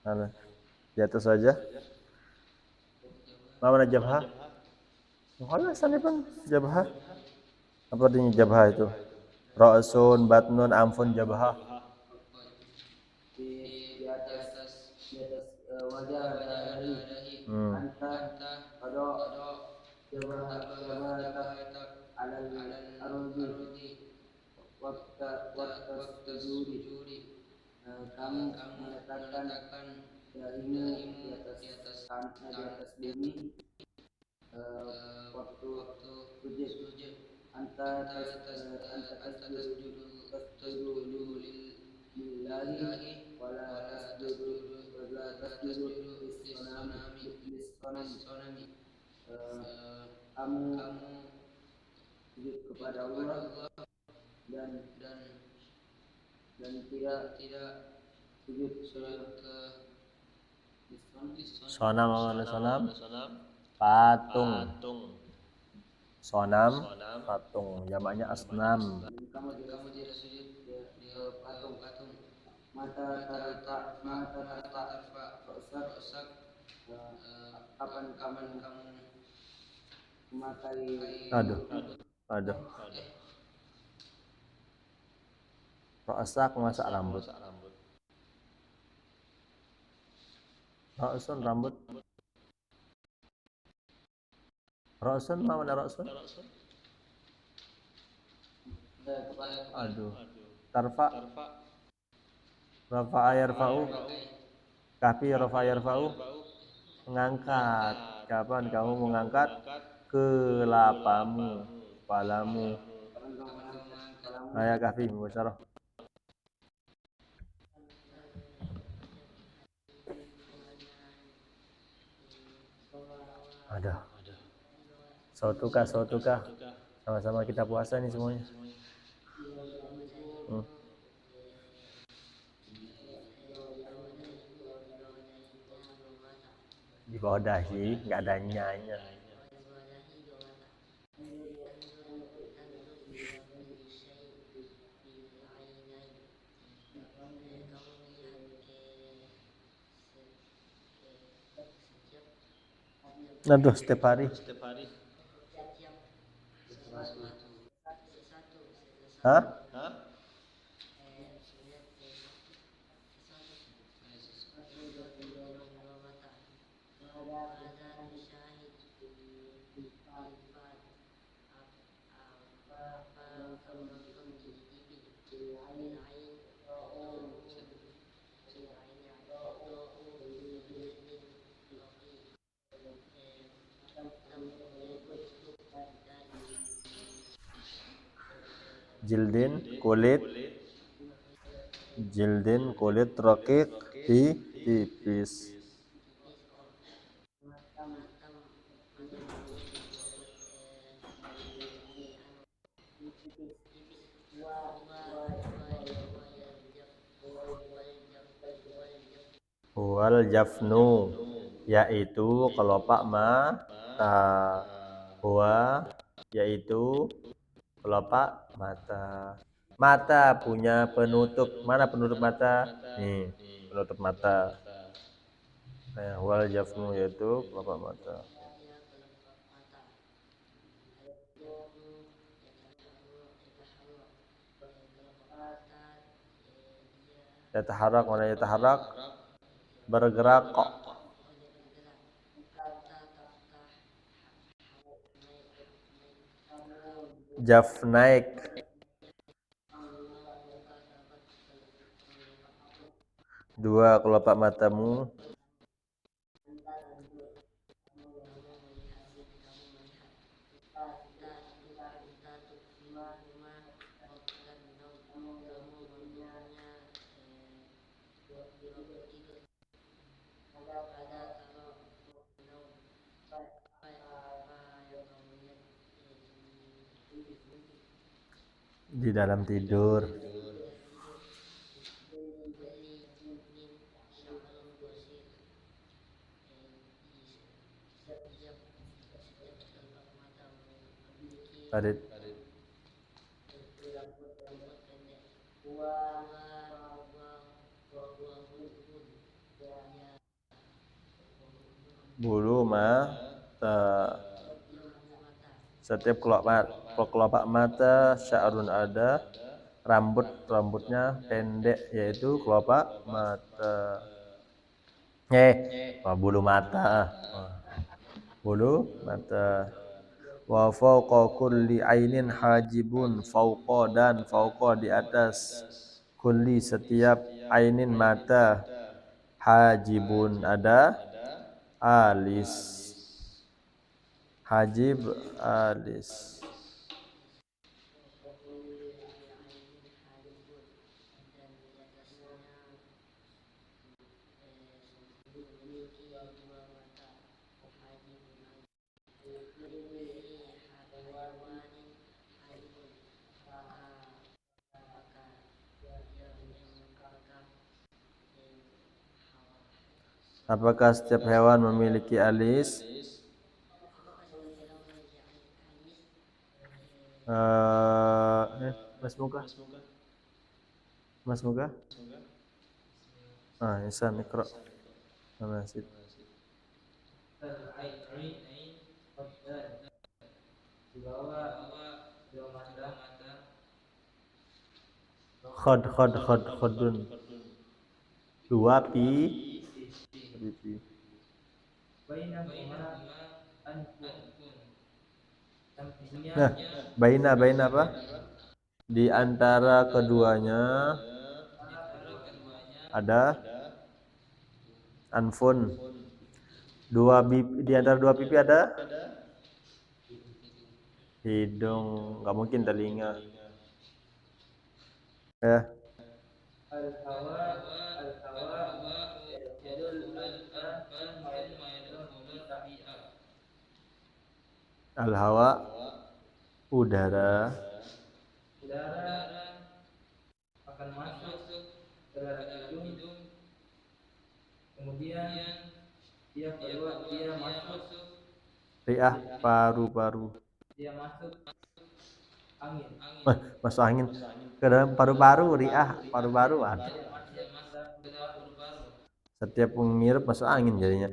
mana? Di atas wajah. Mana jabha? Kalau sana pun jabha. Apa artinya jabha itu? Ra'sun, batnun, amfun, jabha. di di atas wajah ada dahi. Anta pada jabahatak alal arudi waktu sujudi. Kamu meletakkan dahimu di atas bumi waktu sujud. Anta tasjudu lillahi wala tasjudu lis-sonami. Kamu sujud kepada Allah dan tidak sujud ke Sonam mana sonam? Patung. Sonam, patung. Jamaknya asnam. kamu tidak sujud ke patung. Mata tarfa rosak. Kapan kamu memakai Aduh. Rosak masak rambut. Ra'sun rambut. Ra'sun mana ra'sun? Aduh. Tarfa. Rafa'a yarfa'u. Kafi rafa'a yarfa'u. Mengangkat. Kapan kamu mengangkat kelapamu, kepalamu? Ayah kafi musyarah. Ada. Sautukah. Sama-sama kita puasa nih semuanya. Di bawah dahi, nggak ada nyanya. Aduh, setiap hari. Hah? Jildin kulit. Jildin kulit rokik tipis. Wal jafnu yaitu kelopak mata. Wa yaitu kelopak mata. Mata punya penutup. Mana penutup mata? Nih, penutup mata. Nah, wal jafnu yaitu kelopak mata. Yataharak, mana yataharak? Bergerak kok. Jafnaik. Kedua kelopak matamu. Di dalam tidur. Farid. Bulu mata. Setiap kelopak mata sya'run ada rambutnya pendek, yaitu kelopak mata. Bulu mata. Bulu mata. Wa fawqa kulli ainin hajibun, fawqa dan fawqa di atas, kulli setiap ainin mata, hajibun ada alis. Hajib alis. Apakah setiap hewan memiliki alis? Mas Muka? Mas Muka? Ihsan Iqra. Manasid. Khadun. Dua pipi. Nah, baina apa? Di antara keduanya ada anfun. Di antara dua pipi ada hidung, nggak mungkin telinga. Ya. Al-hawa udara akan masuk ke dalam hidung, kemudian dia masuk riah paru-paru. Dia masuk angin. Masuk angin ke dalam paru-paru, riah paru-paru ada. Setiap menghirup masuk angin jadinya.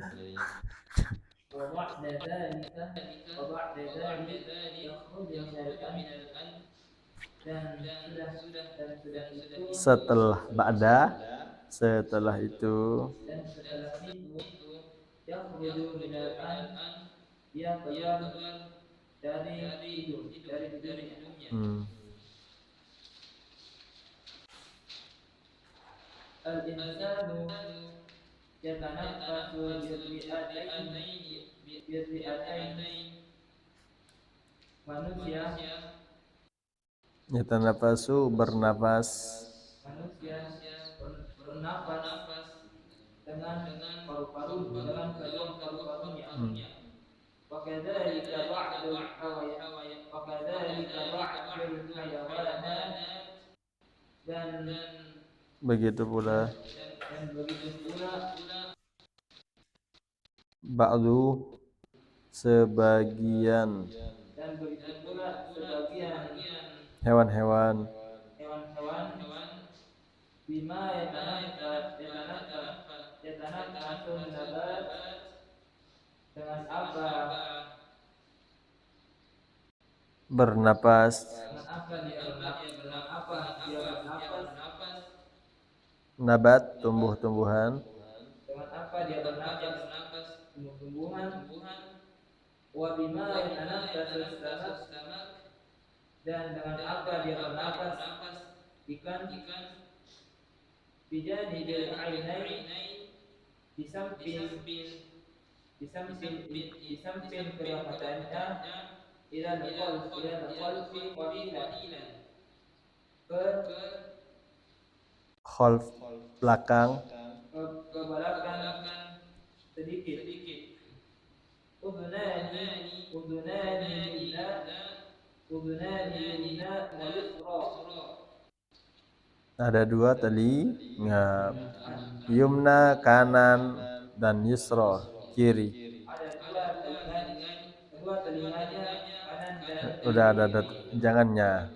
Setelah itu dia keluar dari hidungnya. Al-insanu yatanaffasu birri'atain. Manusia yatanafasu bernafas. Manusia bernafas dengan paru-parunya, dengan kedua paru-parunya. Wakadzalika ba'dul hayawanat, dan begitu pula ba'du sebagian hewan-hewan bima yatanaffasun nabat, dengan apa bernapas. dia bernapas, Nabat tumbuh-tumbuhan. dengan apa dia bernapas, tumbuh-tumbuhan. Wa bima yatanaffasus samak, dan dengan apa dia bernapas, ikan. bijanibil ainain, di samping di samping kedua matanya, ilal qalfi qalilan, ke Khalf belakang, ke belakang sedikit. Udunani udunani yumna wa yusra. ada dua telinga, yumna kanan dan yusra kiri. Ada dua telinganya, kanan dan Udah kiri. ada jangannya,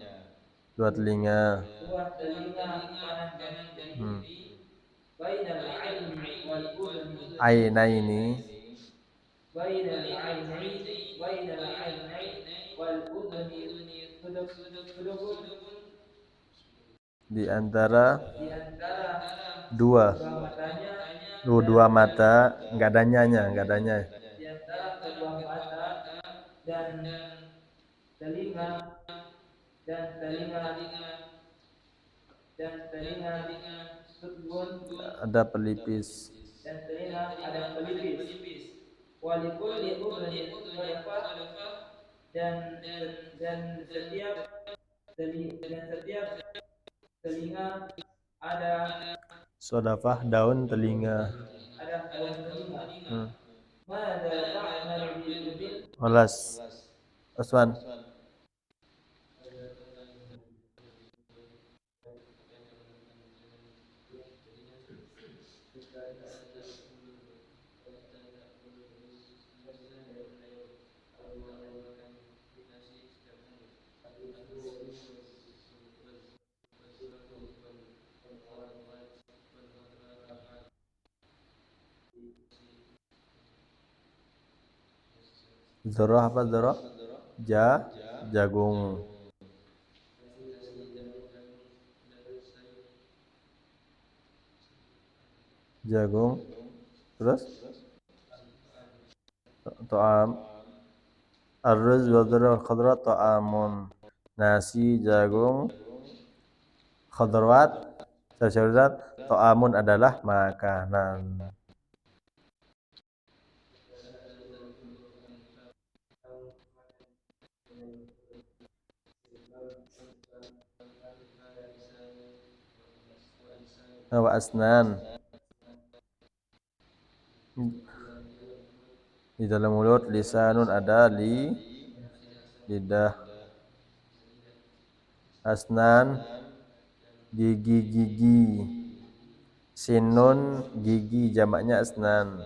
dua telinga. Dua telinga kanan dan kiri. Bainal aini wal udhuni. Ainaini, Bainal ainain wal udhuni sudubun, di antara di antara dua kedua matanya, dua mata, nggak ada nyanya, nggak ada nya. di antara kedua mata dan telinga dan telinga sudbun, Ada pelipis. dan telinga ada pelipis. Walikulli udhunin ghadafah, dan setiap telinga ada Sodafah daun telinga. daun telinga. Mada ta'malu bil udhun? Olas, Osman. Zoroh apa zoroh? Jagung. Jagung. Terus? To'am. Arruz wa dzarra wal khadra ta'amun. Nasi, jagung, khadrawat, sayur-sayuran, ta'amun adalah makanan. Wa asnan. Di dalam mulut, lisanun ada lidah. Asnan, gigi. Sinun, gigi, jamaknya asnan.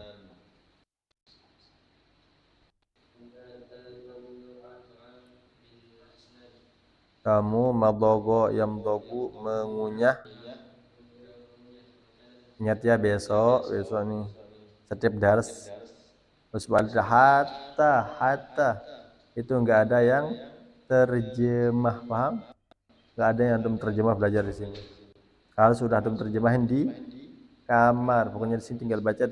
Kamu madogo yamdogu, mengunyah. Ingat ya, besok nih setiap dars hatta itu enggak ada yang terjemah, paham? Enggak ada yang antum terjemah belajar di sini. Kalau sudah antum terjemahin di kamar, pokoknya di sini tinggal baca.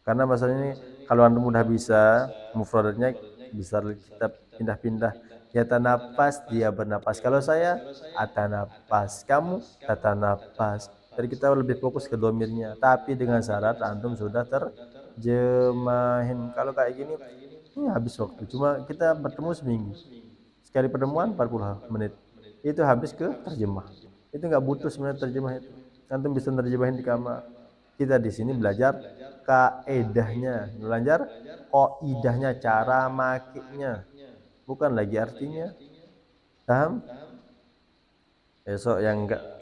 Karena masalah ini kalau antum udah bisa mufradatnya, bisa kita pindah-pindah. Kita nafas, dia bernapas. Kalau saya atanapas, kamu tatanapas. Jadi kita lebih fokus ke domirnya. Tapi dengan syarat antum sudah terjemahin. Kalau kayak gini, ini habis waktu. Cuma kita bertemu seminggu. Sekali pertemuan 40 menit. Itu habis ke terjemah. Itu nggak butuh sebenarnya terjemah itu. Antum bisa terjemahin di kamar. Kita di sini belajar kaedahnya, belajar qaidahnya, cara makainya, bukan lagi artinya. Paham? Besok yang enggak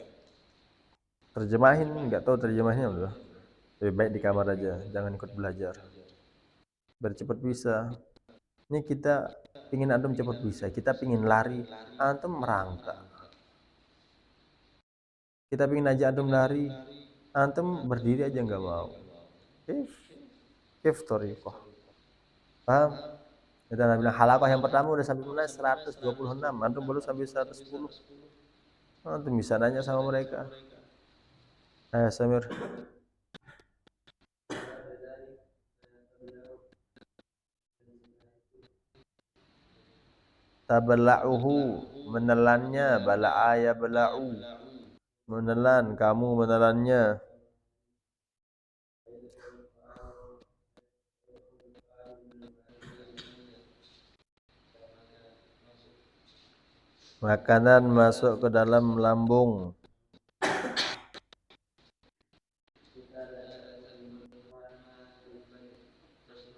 terjemahin, enggak tahu terjemahnya udah lebih baik di kamar aja, jangan ikut belajar. Biar cepat bisa. Ini kita pingin antum cepat bisa, kita pingin lari, antum merangkak. Kita pingin aja antum lari, antum berdiri aja nggak mau. Kif thoriqah. Paham? Kita bilang halaqah yang pertama udah sampai mana? 126, antum baru sampai 110. Antum bisa nanya sama mereka. Ayo Samir. Tabala'uhu, menelannya, bala'a ya bala'u. Menelan, kamu menelannya. Makanan masuk ke dalam lambung.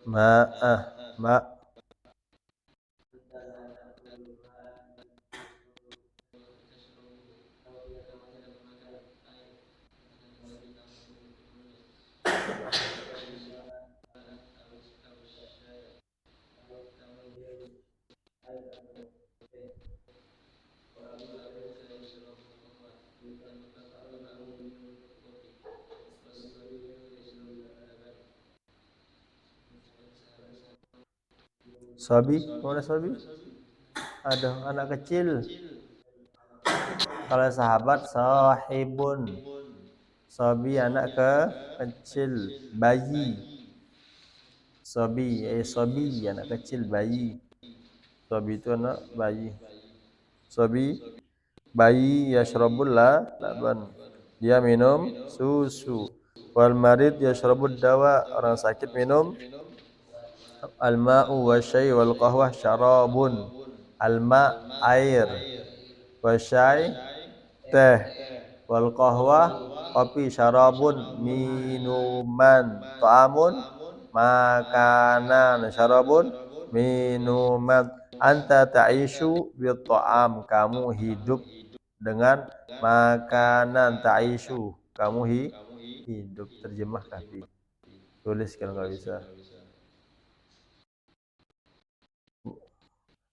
Ma'ah, ma' Sabi, mana sabi? Ada anak kecil. Kalau sahabat sahibun. Sabi anak kecil, bayi. Sabi, sabi anak kecil, bayi. Sabi itu anak bayi. Sabi, bayi yashrabul laban. Dia minum susu. Wal marid yashrabud dawa. Orang sakit minum al-ma'u wasyai wal qahwah syarabun. Al-ma' air, wasyai teh, wal qahwah kopi, syarabun minuman, ta'amun makanan, syarabun minuman. Anta ta'ishu bil ta'am, kamu hidup dengan makanan. Ta'ishu, kamu hidup. Terjemah kafi. Tulis kalau nggak bisa.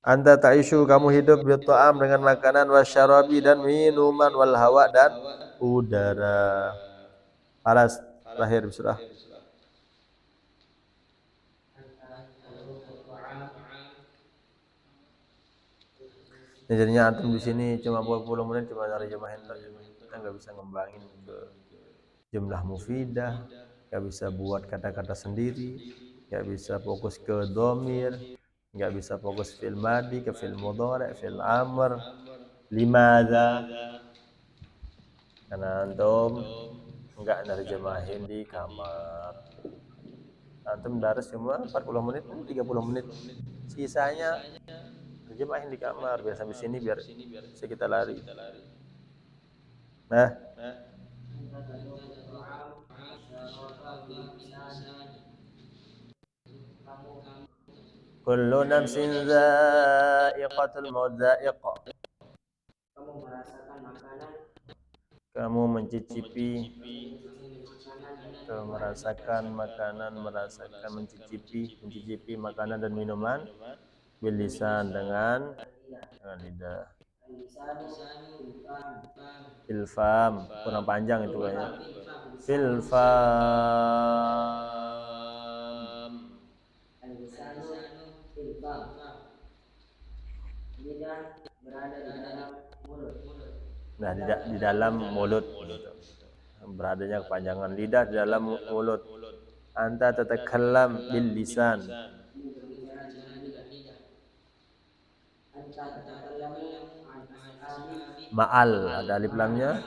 Anta ta'ishu, kamu hidup bil ta'am dengan makanan, wasyarabi dan minuman, wal hawa dan udara. Alas, terakhir surah. Nah, jadinya antum di sini cuma 20 menit cuma terjemahin. Kita nggak bisa ngembangin ke jumlah mufidah, nggak bisa buat kata-kata sendiri, nggak bisa fokus ke domir, nggak bisa fokus fil madi, ke fil mudhari, fil amr. Limadza? Karena antum nggak nerjemahin di kamar. Antum daras cuma 40 menit, 30 menit. Sisanya terjemahin di kamar. Biar sampai sini biar bisa kita lari. Nah, kullu nafsin za'iqatul maut. Za'iqah, kamu mencicipi, merasakan makanan, merasakan, mencicipi makanan dan minuman, bilisan dengan lidah. Filfam, kurang panjang itu kayaknya. Filfam. Nah, di dalam mulut gitu. Beradanya kepanjangan lidah di dalam mulut. Anta tatakallam bil lisan. Ma'al, ada alif lamnya.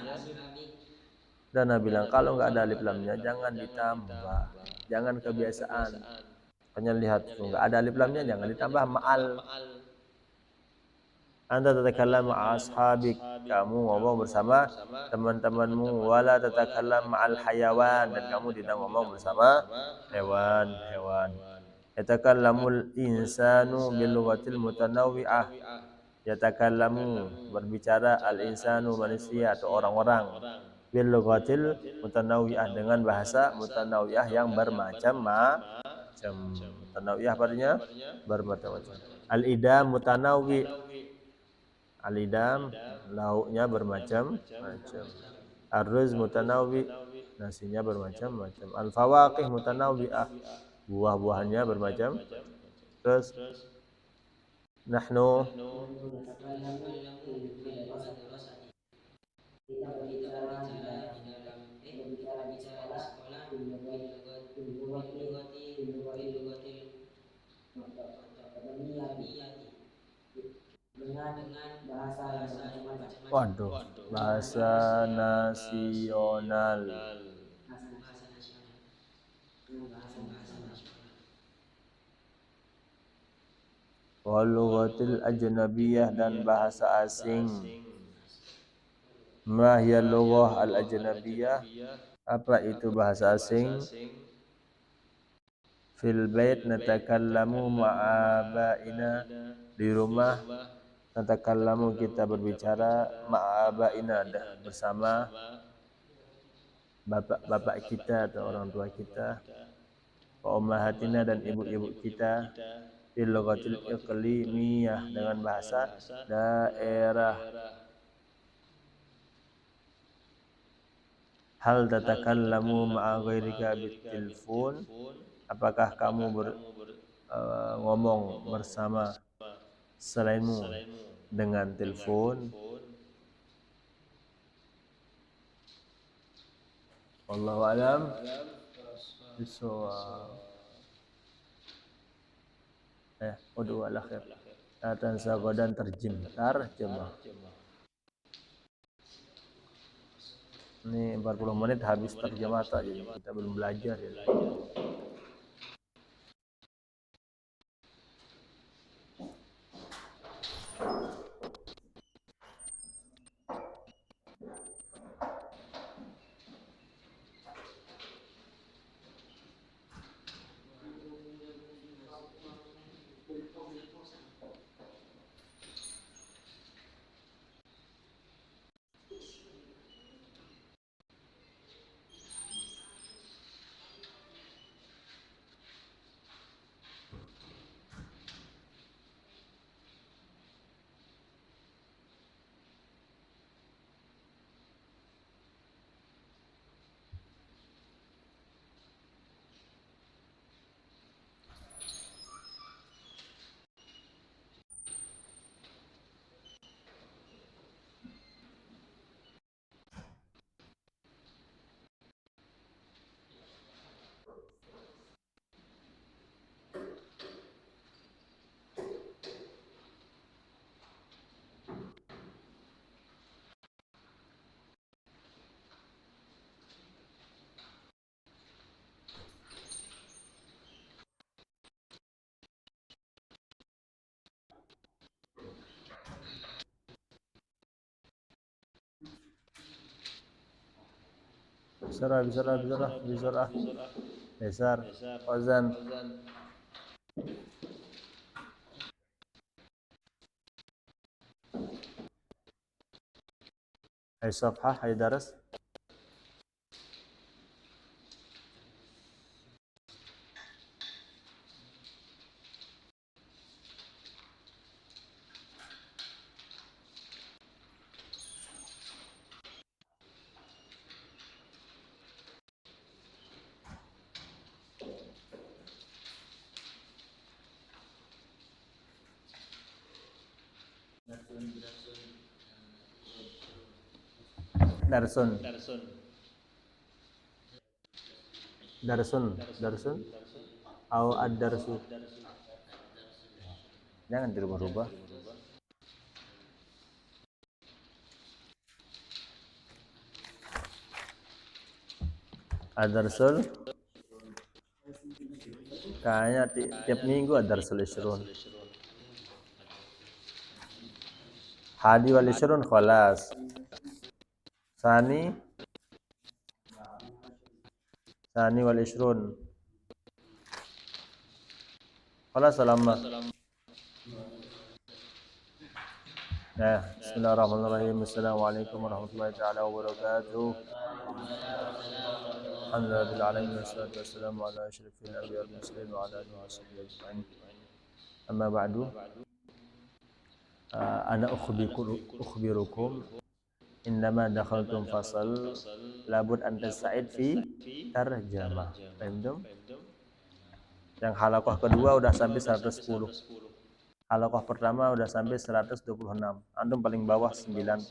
Dan Nabi bilang kalau nggak ada alif lamnya jangan ditambah, jangan kebiasaan. Hanya lihat nggak ada alif lamnya jangan ditambah ma'al. Anta tatakallam ma'a ashabik, kamu ngomong bersama teman-temanmu. Wala tatakallam ma'al hayawan, dan kamu tidak ngomong bersama hewan-hewan. Yatakallamul insanu bil lughatil mutanawwi'ah. Yatakallamu, berbicara, al insanu manusia atau orang-orang, bil lughatil mutanawwi'ah, dengan bahasa mutanawwi'ah yang bermacam-macam. Mutanawwi'ah artinya bermacam-macam. Al idam mutanawwi', al-idam lauknya bermacam-macam. Ar-ruz mutanawwi, nasinya bermacam-macam. Al-fawaqih mutanawwi'ah, buah-buahannya bermacam. Terus nahnu dengan bahasa yang bermacam-macam. Waduh, bahasa nasional. Bahasa nasional. Dengan bahasa nasional. Wal lughatil ajnabiyah dan bahasa asing. Ma hiya lughah al ajnabiyah? Apa itu bahasa asing? Fil bait natakallamu ma'abaina, di rumah natakallamu kita berbicara ma'abaina bersama bapak-bapak kita atau orang tua kita, wa ummahatina dan ibu-ibu kita, bil lughatil iqlimiyah dengan bahasa daerah. Hal tatakallamu ma'a ghairika bitilfon? Apakah kamu ngomong bersama selainmu dengan telepon? Wallahu alam bisawab. Udu al akhir. Atan sagodan terjemah. Ini 40 menit habis terjemah tak, jadi kita belum belajar ya. Bisurah. Besar. Wazan. Hai safhah, hai daras. Darsun au ad-darsu. Jangan dirubah-rubah. Ad-darsul kayaknya tiap minggu ad-darsul isyrun. Hadi wal isyrun khalas. Sani wal isyrun. Khalas salama. Bismillahirrahmanirrahim. Assalamualaikum warahmatullahi taala wabarakatuh. Alhamdulillahil alamin wassalatu wassalamu ala asyrafil anbiya'i wal mursalin wa ala alihi washabihi ajmain. Amma ba'du. Ana ukhbirukum indama dakhaltum fasal labud an tas'id fi tarjamah. Paham? Yang halaqah kedua udah sampai 110. Halaqah pertama udah sampai 126. Antum paling bawah 97.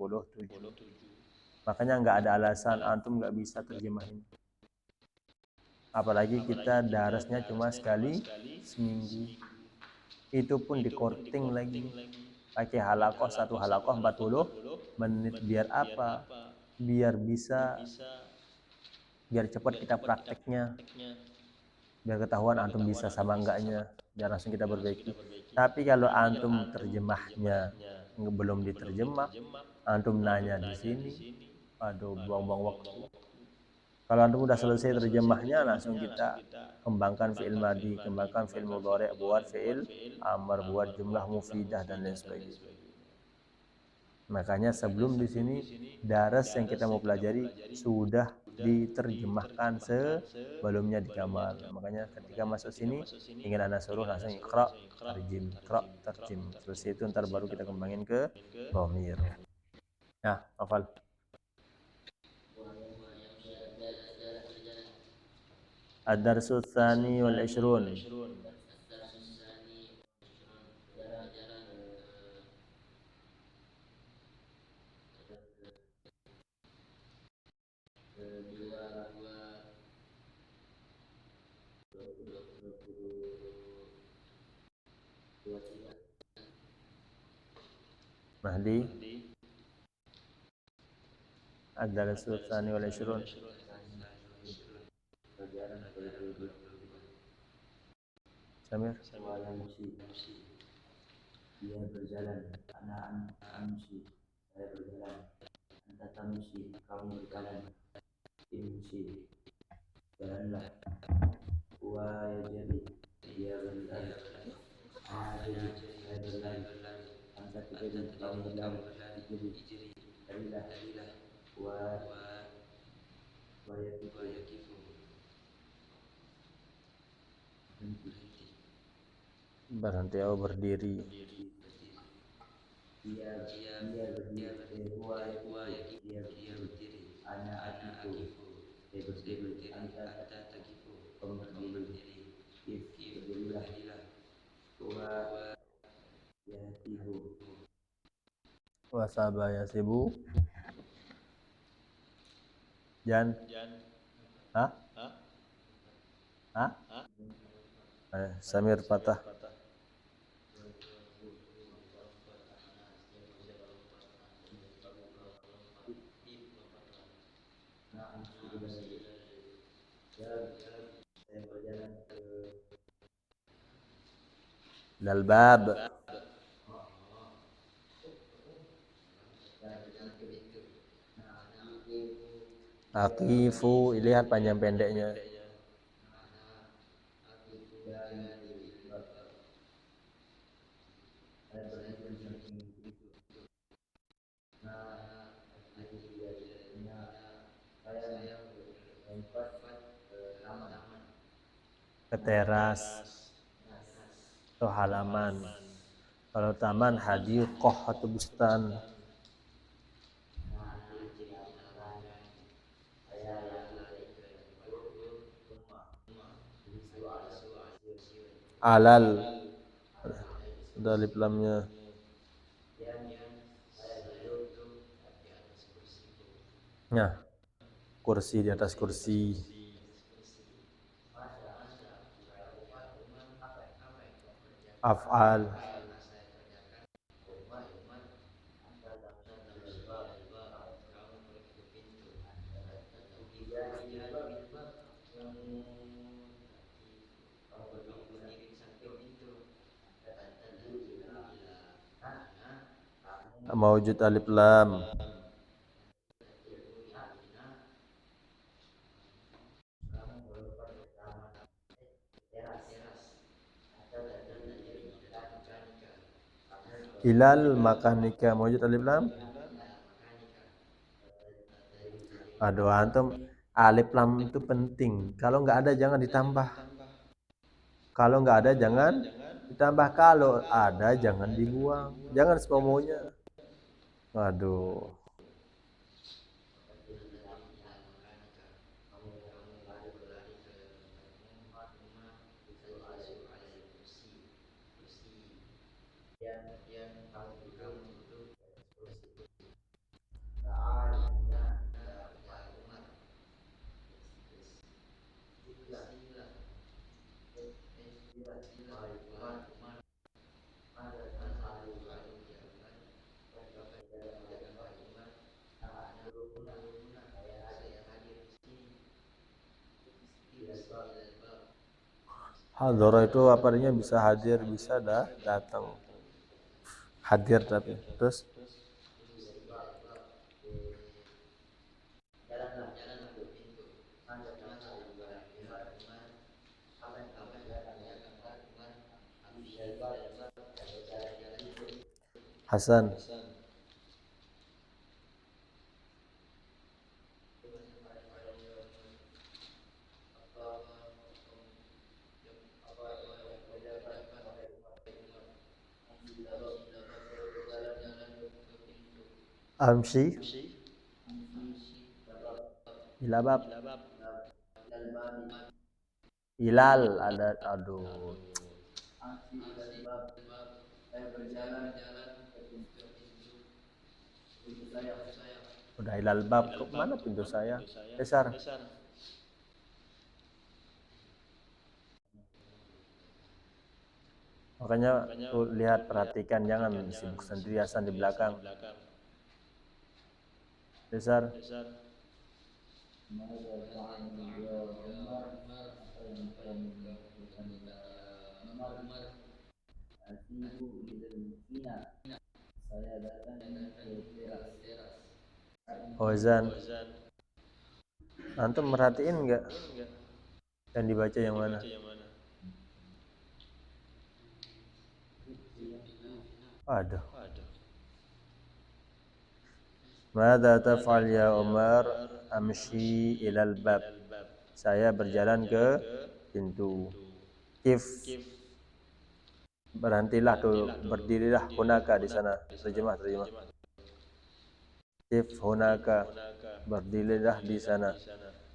Makanya nggak ada alasan antum nggak bisa terjemahin. Apalagi kita darasnya cuma sekali seminggu. Itu pun di korting lagi. pakai halakoh, satu halakoh 40 menit. Biar apa? Biar cepat kita prakteknya, biar ketahuan antum bisa sama enggaknya, biar langsung kita perbaiki. Tapi kalau antum terjemahnya belum diterjemah, antum nanya di sini, aduh, buang-buang waktu. Kalau antum udah selesai terjemahnya, langsung kita kembangkan fi'il madi, kembangkan fi'il mudhari', buat fi'il amr, buat jumlah mufidah dan lain sebagainya. Makanya sebelum di sini daras yang kita mau pelajari sudah diterjemahkan sebelumnya di kamar. Makanya ketika masuk sini tinggal anda suruh langsung iqra tarjim, iqra tarjim. Selesai itu ntar baru kita kembangin ke dhamir. Nah, hafal. Ad-darsu tsani wal 'ishrun. Mahdi. Ad-darsu tsani wal 'ishrun. Samir. Dia berjalan, ana amshi, saya berjalan, anta tamshi, kamu berjalan, imshi, jalanlah, wa yajri, dia berlari, ana ajri, saya berlari, anta tajri, kamu berlari, ijri, larilah, wa yakifu, Berhenti atau berdiri. dia berdiri, huwa yakifu, dia berdiri, ana akifu, saya berdiri, anta takifu, kamu berdiri, if berdirilah, huwa yatihu, Wasaba yasibu. Jan. Hah? Hah? Samir patah. saya berjalan ke Dalbab. Aqifu, lihat panjang pendeknya. saya berdiri di samping itu. Saya melompat ke taman. Ke teras atau halaman. Kalau taman hadiqah atau bustan. Saya lari ke itu rumah. Itu ada Alal. Ada alif lamnya. saya duduk Nah, kursi, di atas kursi. Af'al. Mawjud alif lam. Ilal makanika, mawjud alif lam. Aduh, antum, alif lam itu penting. Kalau nggak ada jangan ditambah. Kalau nggak ada jangan ditambah. Kalau ada jangan dibuang. Jangan semaunya. Waduh. Hadara itu apa artinya? Bisa hadir, bisa datang. Hadir tapi terus jalanlah pintu. Maka ta'ala ya Umar, apa yang kamu kerjakan ya Umar? Afihi ilal bab, berjalan pintu. Hasan. Amsi ilabab ilal ada aduh Saya berjalan ke pintu saya. udah ilal bab ke mana pintu saya besar. Makanya tuh lihat, perhatikan, jangan sibuk sendiri Hasan di belakang. Besar. Saya datang ke teras. Ozan. Antum merhatiin nggak yang dibaca yang mana? Aduh. Mada taf'al ya Umar? Amshi ilal bab. Saya berjalan ke pintu. Kif. Berhentilah tuh, berdirilah hunaka di sana. Terjemah. Kif hunaka. Berdirilah di sana.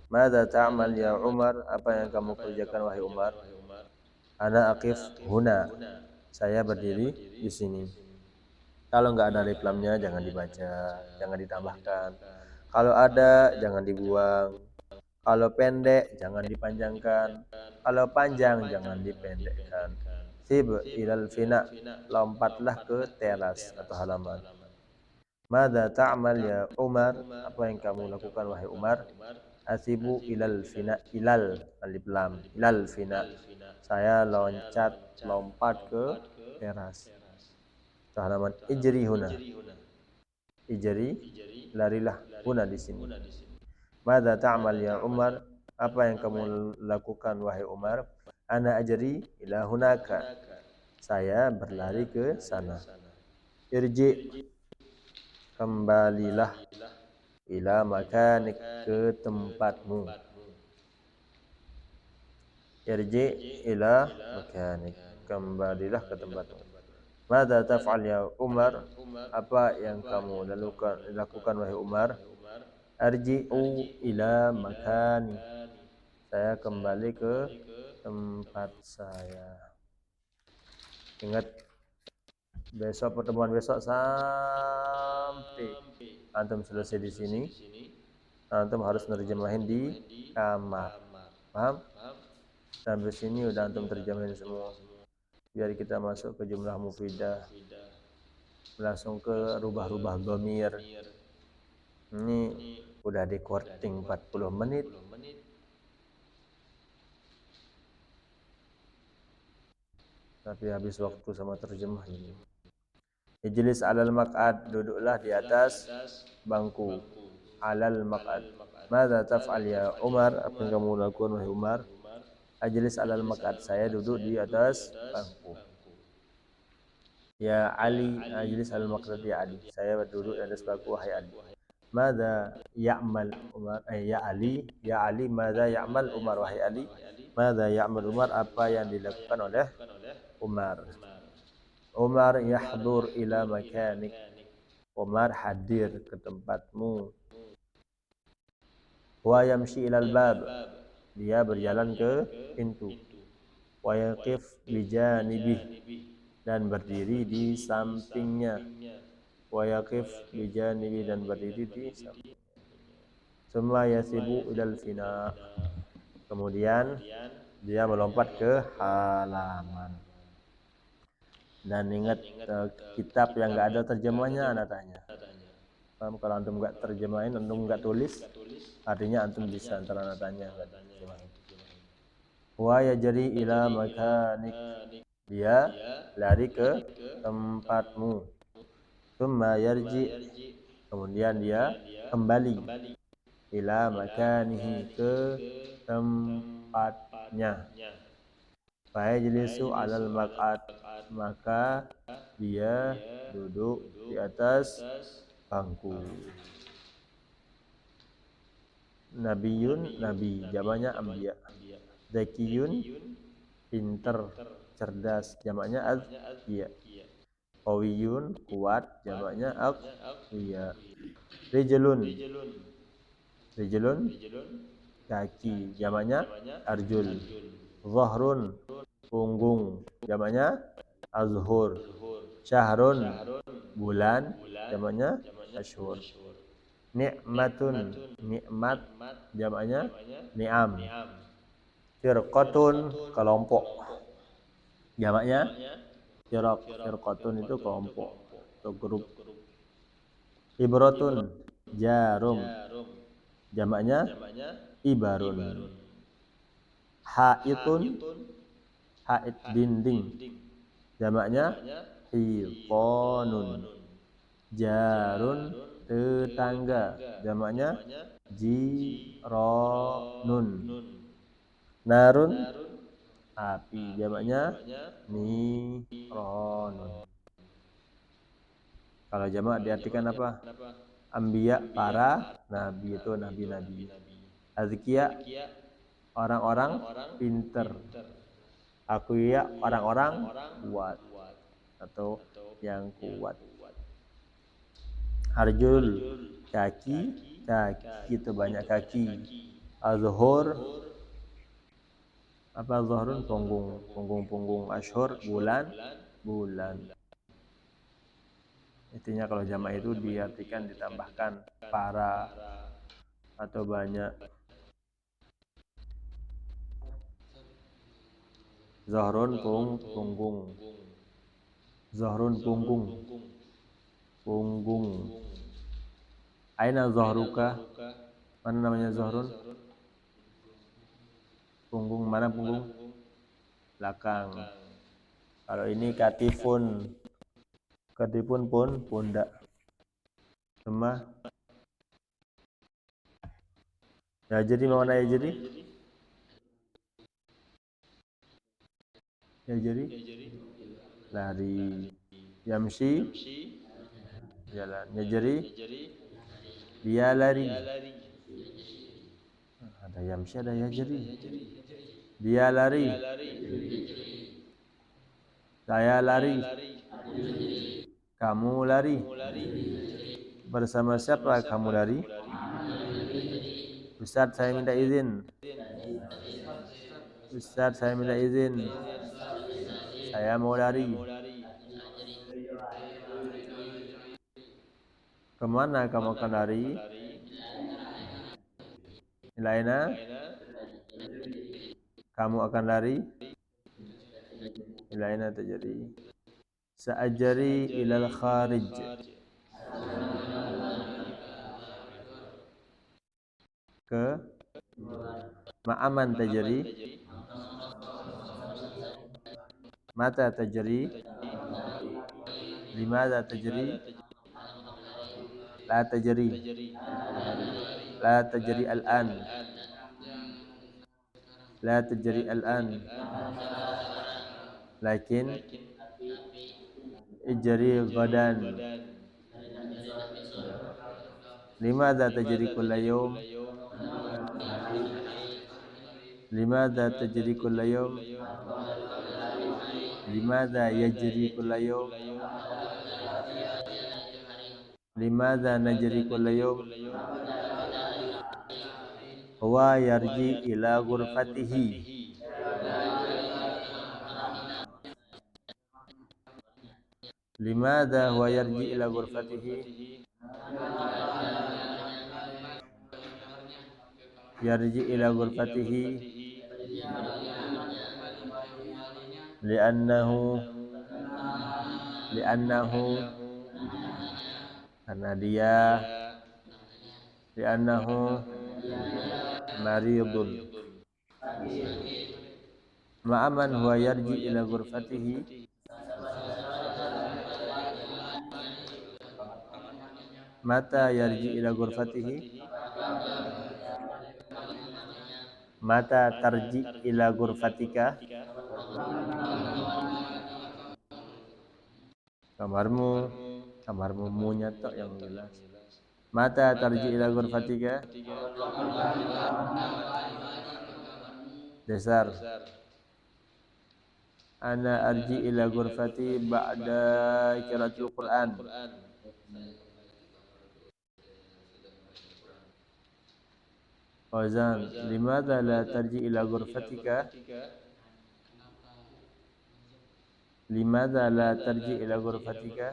Mada ta'mal ya Umar? Apa yang kamu kerjakan wahai Umar? Ana aqif huna. Saya berdiri di sini. Kalau nggak ada alif lamnya jangan dibaca, jangan ditambahkan. Kalau ada jangan dibuang. Kalau pendek jangan dipanjangkan. Kalau panjang jangan dipendekkan. Sib ilal fina. Lompatlah ke teras atau halaman. Mada ta'mal ya Umar? Apa yang kamu lakukan wahai Umar? Asibu ilal fina. Ilal alif lam. Ilal fina. Saya lompat ke teras. Halaman ijri huna. Ijri larilah huna di sini. Mada ta'mal ya Umar? Apa yang kamu lakukan wahai Umar? Ana ajri ila hunaka. Saya berlari ke sana. Irji, kembalilah, ila makanik, ke tempatmu. Irji ila makanik, kembalilah ke tempatmu. Mada taf'al ya Umar? Apa yang kamu lakukan wahai Umar? Arji'u ila makani. Saya kembali ke tempat saya. Ingat, besok pertemuan besok sampai antum selesai di sini, antum harus nerjemahin di kamar. Paham? Sampai sini udah antum terjemahin semua. Biar kita masuk ke jumlah mufidah. Langsung ke rubah-rubah dhamir. Ini udah di recording 40 menit. Tapi habis waktu sama terjemah ini. Ijlis alal maq'ad, duduklah di atas bangku. Alal maq'ad. Mada taf'al ya Umar? Apa yang kamu lakukan wahai Umar? Ajlis alal maq'ad. Saya duduk di atas bangku. Ya Ali, ajlis alal maq'ad ya Ali. Saya duduk di atas bangku wahai Ali. Mada ya'mal Umar? Ya Ali, mada ya'mal Umar wahai Ali? Mada ya'mal Umar? Apa yang dilakukan oleh Umar? Umar yahdur ila makanik. Umar hadir ke tempatmu. Wa yamshi ilal bab. Dia berjalan ke pintu. Wa yaqif bijanibih. Dan berdiri di sampingnya. Wa yaqif bijanibih. Dan berdiri di sampingnya. Summa yasibu ilal fina. Kemudian dia melompat ke halaman. Dan ingat, kitab yang nggak ada terjemahnya anak tanya. Paham? Kalau antum nggak terjemahin, antum nggak tulis, artinya antum bisa antara anak tanya nggak terjemahin. Wa yajri ila makanik, dia lari ke tempatmu. Tsumma yarji, kemudian dia kembali ila makanihi, ke tempatnya. Fa yajlisu alal maq'ad, maka dia duduk di atas bangku. Nabiyun, nabi, jamaknya ambiya. Zakiyun, pinter, cerdas, jamaknya azkiya. Qawiyun, kuat, jamaknya aqwiya. Rijlun, rijlun, kaki, jamaknya arjul. Zahrun, punggung, jamaknya azhur. Syahrun, bulan, jamaknya ashhur. Ni'matun, nikmat, jamaknya ni'am. Firqatun, kelompok, jamaknya firaq. Firqatun itu kelompok atau grup. Ibratun, jarum, jamaknya ibarun. Haitun, hait, dinding, jamaknya hitonun. Jarun, tetangga, jamaknya jironun. Narun, api, jamaknya nironun. Kalau jamak diartikan apa? Ambiya, para nabi, itu nabi-nabi. Azkiya, orang-orang pinter. Aqwiya, orang-orang kuat atau yang kuat. Arjul, kaki, kaki itu banyak kaki. Azhur, apa zahrun? Punggung, punggung-punggung. Ashhur, bulan, bulan. Intinya kalau jamak itu diartikan ditambahkan para atau banyak. Zahrun, punggung. Zahrun, punggung. Punggung. Aina zahruka? Mana namanya zahrun? Punggung, mana punggung? Belakang. Kalau ini katifun. Katifun pun pundak. Sama. Ya jadi mana ya jadi? Ya jadi lari. Yamshi, jalan. Ya jadi dia lari. Ada yamshi, ada ya jadi. Dia lari. Saya lari. Kamu lari. Bersama siapa kamu lari? Ustaz, saya minta izin. Ustaz, saya minta izin. Saya mau lari. Kemana kamu akan lari? Ilaina, kamu akan lari? Ilaina tajri. Sa'ajri ilal kharij. Ke ma'aman tajri. Mata tajri. Limadha tajri. La tajri. La tajri al-an. La tajri al-an. Lakin ijri ghadan. Limadha tajri kulla yawm. Limadha tajri kulla yawm. Limadha yajri kulla yawm. Limadha najri kulla yawm. Huwa yarji ila ghurfatihi. Limadha huwa yarji ila ghurfatihi. Yarji ila ghurfatihi li'annahu karena dia, li'annahu maridun, ma'aman huwa yarji ila ghurfatihi mata yarji ila ghurfatihi mata tarji ila ghurfatika kamarmu munya tok yang jelas mata tarji ila ghurfatika dasar ana arji ila ghurfati ba'da qiraatul Qur'an Fauzan limadha la tarji ila ghurfatika limadha la tarji ila ghurfatika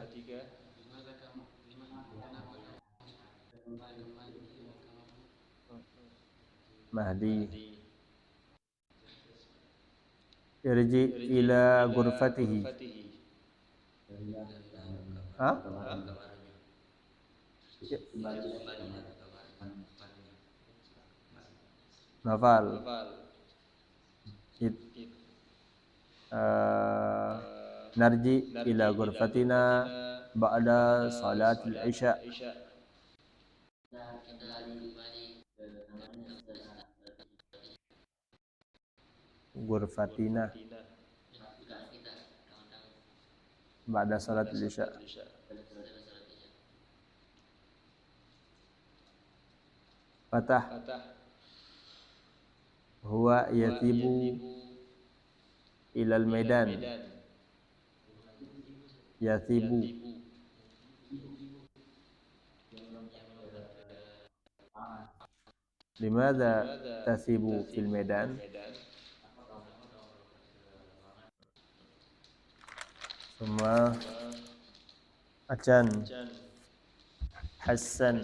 Mahdi irji ila ghurfatihi ha nafal narji ila ghurfatina ba'da salatil isya ghurfatina ba'da salatil isya fatah huwa yatibu ilal medan yatibu limadha tasibu fil medan semua acan Hasan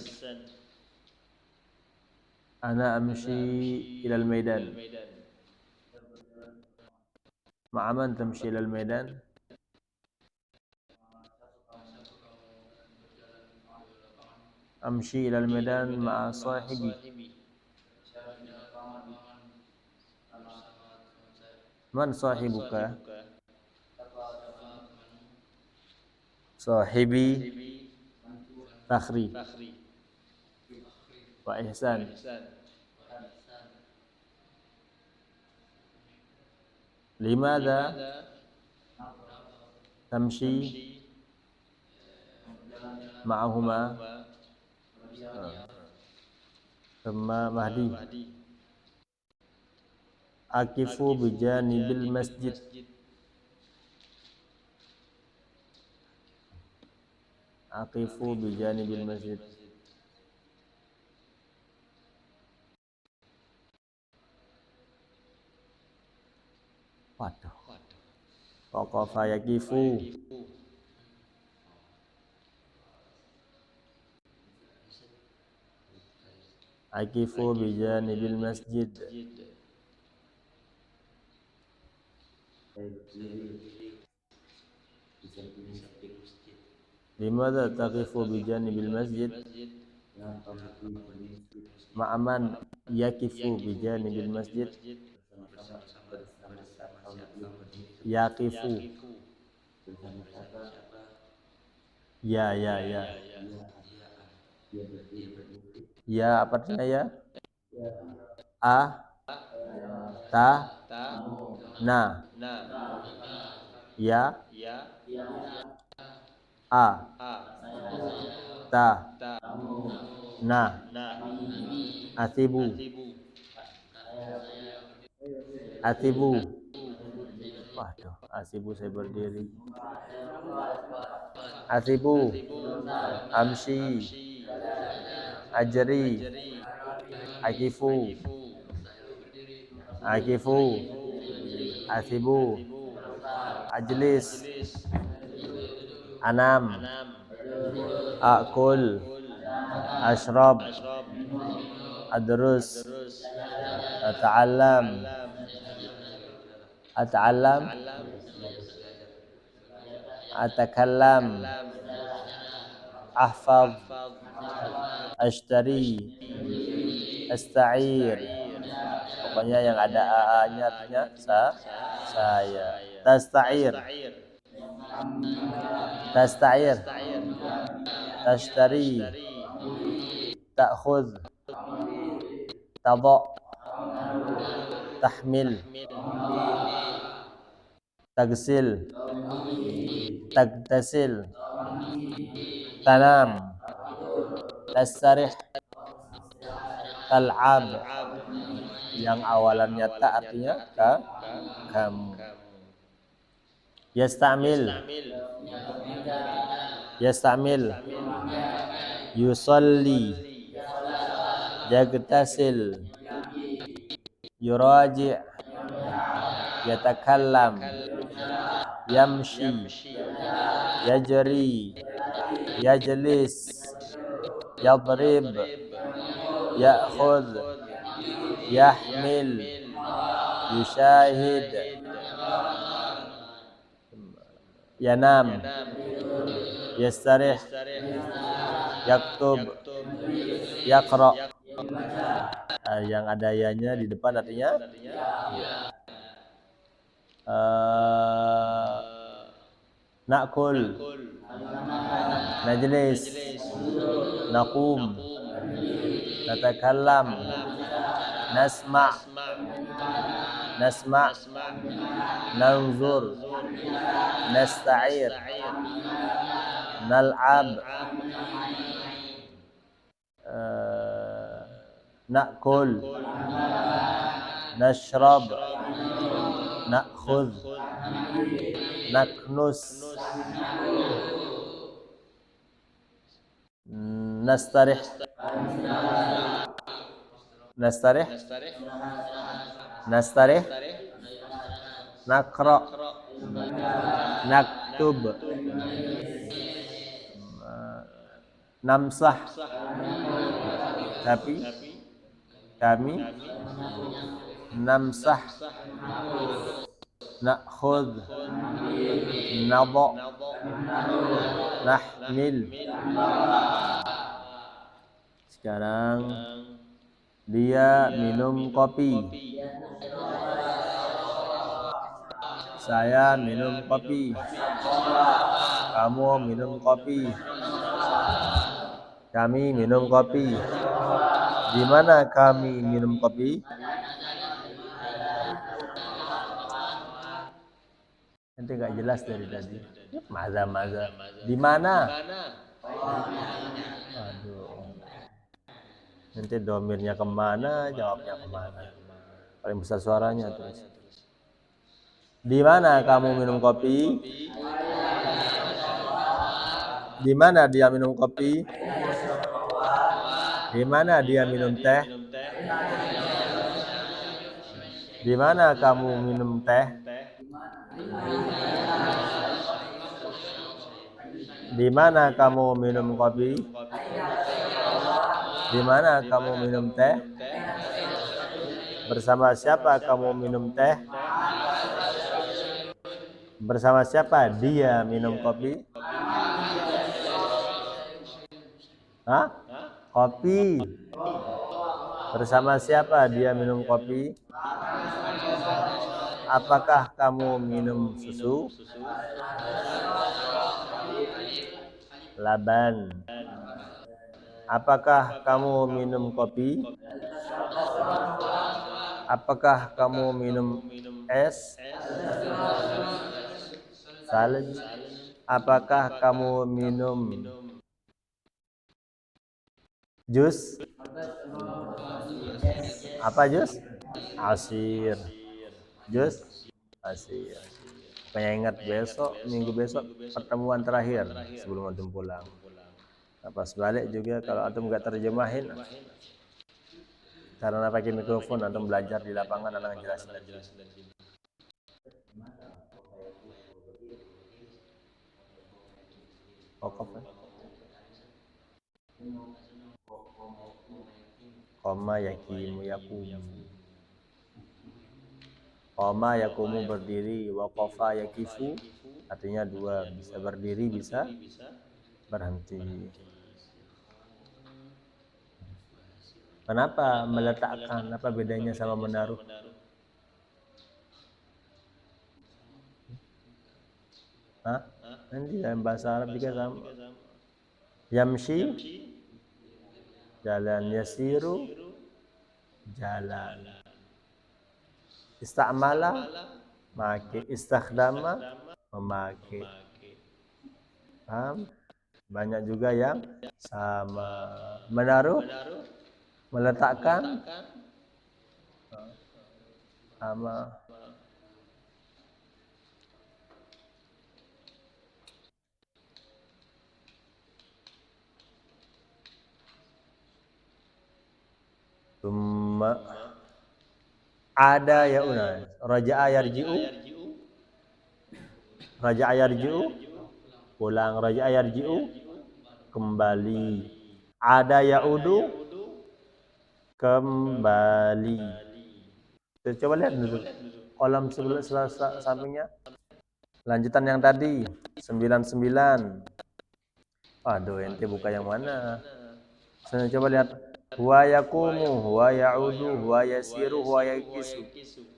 ana amshi ilal medan ma'aman tamshi ilal medan amshi ilal medan ma'a sahibi man sahibuka sahibi Fakhri wa Ihsan limadha tamshi ma'ahuma thumma Mahdi akifu bijanibil masjid aqifu bijanibil masjid waduh waqafa yaqifu aqifu bijanibil masjid limadha taqifu bijanibil masjid ma'aman yaqifu bijanibil masjid yaqifu ya ya apa artinya ya a ta na ya a ta na atibu waduh asibu saya berdiri atibu amshi ajri akifu atibu ajlis anam akul ashrab adrus ata'allam atakallam ahfaz ashtari asta'ir Pokoknya yang ada aa-nya artinya saya. Tasta'ir, tasta'ir, tashtari, ta'khudh, tadha', tahmil, tagsil, tagtasil, tanam, tastarih, tal'ab. Yang awalannya ta artinya kamu. Yastamil, yastamil, yusalli, yagtasil, yuraji', yatakallam, yamshi, yajri, yajlis, yadrib, ya'khudh, yahmil, yushahid, yanam, yastarih, yaktub, yaqra. Yang ada ya-nya di depan artinya nakul, najlis, naqum, natakallam, nasma', nanzur, nasta'ir, nal'ab, na'kul, nashrab, na'khudh, naknus, nastarih, nastarih, nastarih, nakra, naktub, namsah, tapi kami, namsah, na'khudh, nadha', nahmil. Sekarang dia minum kopi, saya minum kopi, kamu minum kopi, kami minum kopi. Di mana kami minum kopi? Nanti nggak jelas dari tadi. Maza. Di mana? Aduh. Nanti domirnya kemana, jawabnya kemana? Paling besar suaranya terus. Di mana kamu minum kopi? Di mana dia minum kopi? Di mana dia minum teh? Di mana kamu minum teh? Di mana kamu minum kopi? Di mana kamu minum teh? Bersama siapa kamu minum teh? Bersama siapa dia minum kopi? Hah? Kopi. Bersama siapa dia minum kopi? Apakah kamu minum susu? Laban. Apakah kamu minum kopi? Apakah kamu minum es? Salj. Apakah kamu minum jus? Apa jus? Asir. Jus? Asir. Pokoknya ingat besok, minggu besok pertemuan terakhir sebelum antum pulang. Pas balik juga kalau antum nggak terjemahin, karena pakai mikrofon antum belajar di lapangan anak jelasin dari sini. Koma yakimu yakumu. Koma yakumu berdiri, waqafa yakifu artinya dua, bisa berdiri bisa berhenti. Kenapa meletakkan? Apa bedanya sama menaruh? Hah? Nanti dalam bahasa Arab juga sama. Yamshi, jalan. Yasiru, jalan. Istamala, make. Istakhdama, memakai. Paham? Banyak juga yang sama. Menaruh, meletakkan, sama. Summa ada ya una. Raja'a yarji'u, raja'a yarji'u, pulang. Raja'a yarji'u, kembali. Ada ya'udu, kembali. Coba lihat dulu kolom sebelah sampingnya. Lanjutan yang tadi 99. Aduh, ente buka yang mana? Coba lihat. Huwa yakumu, huwa ya'udu, huwa yasiru, huwa yakisu.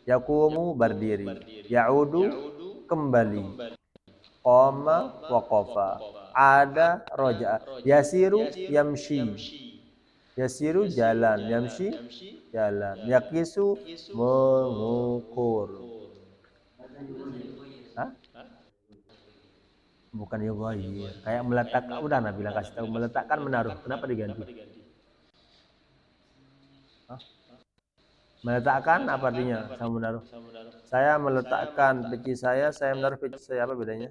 Yakumu berdiri, ya'udu kembali, qoma waqafa, ada roja, yasiru yamshi, yasiru jalan, yamshi jalan, yakisu mengukur. Hah? Bukan yughayir, kayak meletakkan. Udah Nabi bilang, kasih tahu meletakkan, menaruh. Kenapa diganti? Hah? Meletakkan apa artinya sama menaruh? Saya meletakkan peci saya menaruh peci saya, apa bedanya?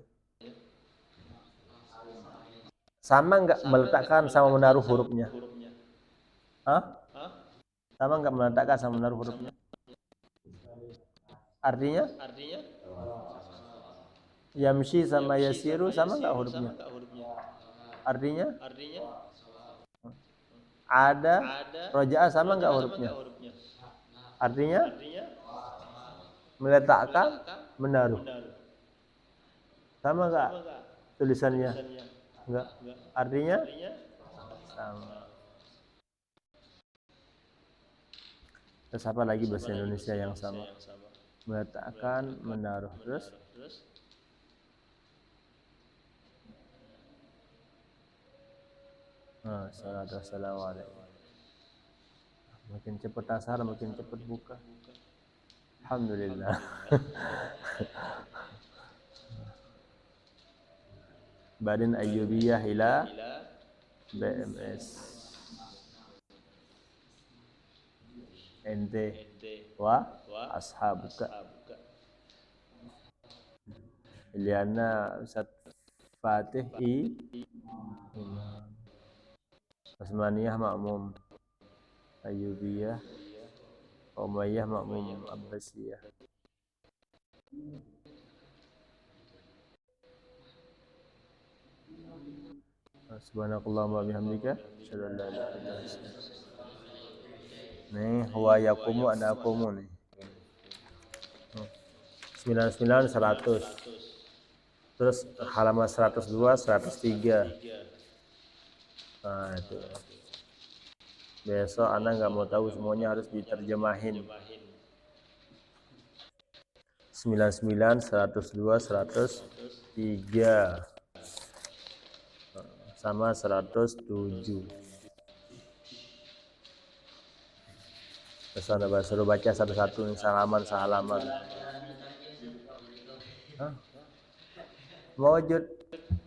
Sama nggak meletakkan sama menaruh hurufnya? Hah? Sama nggak meletakkan sama menaruh hurufnya? Artinya? Yamshi sama yasiru sama nggak hurufnya? Artinya? Ada roja'a sama nggak hurufnya? Artinya? Meletakkan, menaruh. Sama nggak tulisannya? Enggak. Artinya? Sama. Terus apa lagi bahasa Indonesia yang sama? Meletakkan, menaruh. Terus? Salatu wassalamu alaikum. Makin cepat asar, makin cepat buka. Alhamdulillah. Badin Ayyubiyah ila BMS. Ente wa ashabuka. Iliana Ustaz Fatih Osmaniyah makmum, Ayyubiyah, Umayyah makmum, Abbasiyah. Subhanakallahumma bihamdika, asyhadu an la ilaha illa anta. Nih, huwa yaqumu, ana aqumu nih. 99 100. Terus halaman 102 103. Nah, itu. Besok Anda nggak mau tahu, semuanya harus diterjemahin. 99 102 103 sama 107. Terus Anda suruh baca satu-satu nih, salaman. Mewujud,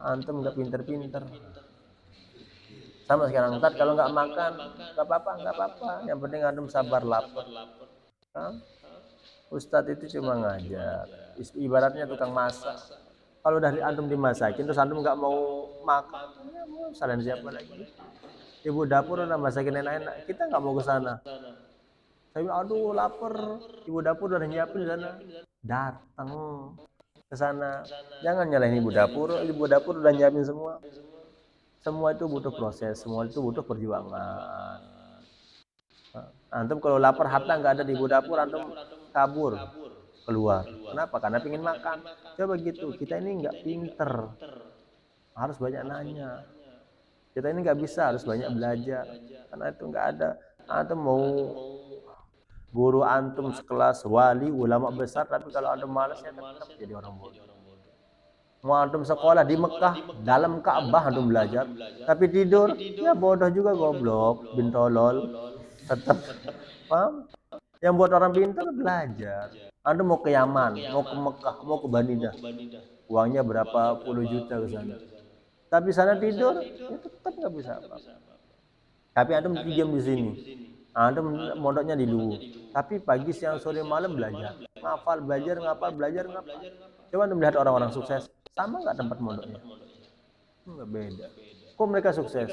antum nggak pinter-pinter. Sama sekarang, ntar kalau nggak makan, nggak apa-apa. Yang penting antum sabar lapar. Ustadz itu cuma ngajar, ibaratnya tukang masak. Kalau dari antum dimasakin, terus antum nggak mau makan, ya mau salahin siapa lagi? Ibu dapur udah masakin enak-enak, kita nggak mau ke sana. Saya bilang, aduh lapar, ibu dapur udah nyiapin di sana. Datang ke sana, jangan nyalahin ibu dapur udah nyiapin semua. Semua itu butuh proses, semua itu butuh perjuangan. Antum kalau lapar harta nggak ada di ibu dapur, antum kabur keluar. Kenapa? Karena pengen makan. Coba gitu, kita ini nggak pinter, harus banyak nanya. Kita ini nggak bisa, harus banyak belajar. Karena itu nggak ada Antum mau guru antum sekelas wali ulama besar, tapi kalau antum malas ya tetap jadi orang bodoh. Mau antum sekolah di Mekah, dalam Ka'bah antum belajar, tapi tidur, ya bodoh juga, goblok, bintolol, tetap. Paham? Yang buat orang pintar belajar. Antum mau ke Yaman, mau ke Mekah, mau ke Banidah, uangnya berapa puluh juta ke sana, tapi sana tidur, ya tetap nggak bisa apa. Tapi antum diam di sini, antum mondoknya di Luwu, tapi pagi siang sore malam belajar, ngafal belajar, ngapal belajar, ngapal. Coba antum lihat orang-orang sukses, sama nggak tempat mondoknya? Nggak beda. Kok mereka sukses?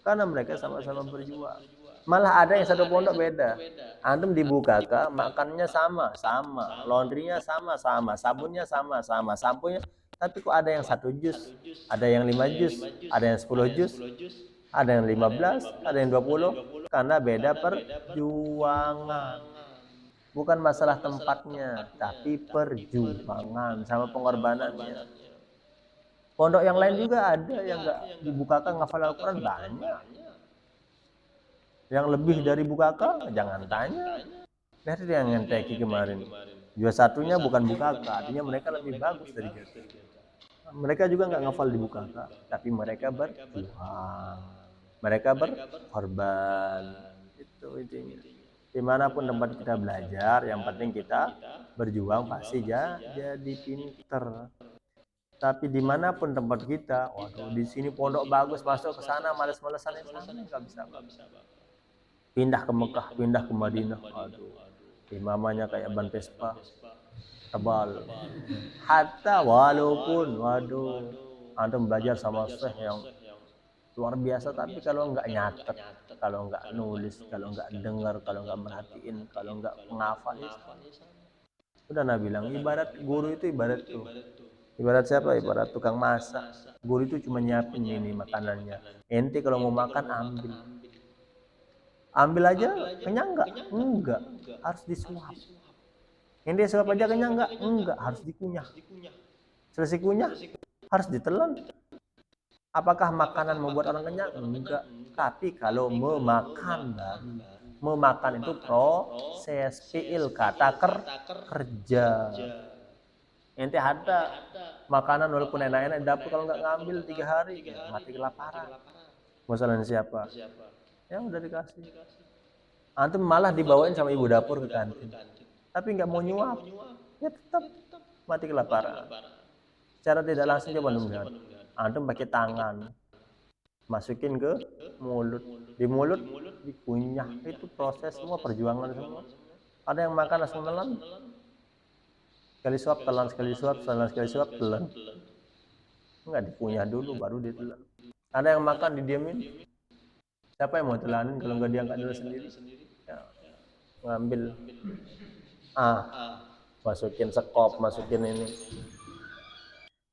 Karena mereka sama-sama berjuang. Malah ada yang satu pondok beda. Antum di Bukaka makannya sama, laundrynya sama, sabunnya sama, sampunya. Tapi kok ada yang 1 jus, ada yang 5 jus, ada yang 10 jus, ada yang 15, ada yang 20, karena beda perjuangan. Bukan masalah tempatnya, tapi perjuangan sama pengorbanannya. Pondok yang lain juga ada yang nggak dibukakan ngafal Al-Quran banyak. Yang lebih dari Bukaka jangan tanya. Lihat yang Ngenteki kemarin, juara satunya bukan Bukaka, artinya mereka lebih bagus dari kita. Mereka juga nggak ngafal di Bukaka, tapi mereka berjuang, mereka berkorban. Itu intinya. Dimanapun tempat kita belajar, yang penting kita berjuang, pasti jadi pinter. Tapi dimanapun tempat kita, waduh di sini pondok bagus, masuk ke sana males-malesan, nggak bisa. Pindah ke Mekah, pindah ke Madinah, aduh imamanya kayak ban Vespa tebal. Hatta walaupun waduh antum belajar sama syekh yang luar biasa, tapi kalau nggak nyatet, kalau nggak nulis, kalau nggak dengar, kalau nggak merhatiin, kalau nggak menghafal, ya udah Nabi bilang ibarat guru itu ibarat siapa? Ibarat tukang masak. Guru itu cuma nyiapin ini makanannya, ente kalau mau makan ambil aja, kenyang enggak, harus disuap. Ente suap aja kenyang enggak, harus dikunyah. Selesai kunyah harus ditelan. Apakah makanan membuat orang kenyang? Enggak. Tapi kalau memakan baru. Memakan itu proses, fiil, kata kerja. Ente ada makanan walaupun enak-enak dapur, kalau nggak ngambil 3 hari ya mati kelaparan. Masalahnya siapa? Ya udah dikasih. Antum malah dibawain sama ibu dapur ke kantin, tapi nggak mau nyuap, ya tetap mati kelaparan. Secara tidak langsung coba lihat, antum pakai tangan masukin ke mulut, di mulut dikunyah, itu proses semua, perjuangan semua. Ada yang makan langsung telan, sekali suap telan, sekali suap telan, sekali suap telan, nggak dikunyah dulu baru ditelan. Ada yang makan didiamin, siapa yang mau telanin kalau nggak diangkat dulu sendiri? Ya, ngambil, masukin sekop, masukin ini,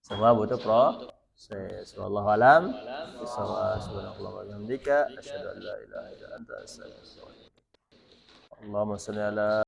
semua butuh proses. Wallahu alam bisawab. Subhanallah wa bihamdika asyhadu an la ilaha illa anta astaghfiruka wa atubu ilaik. Allahumma shalli ala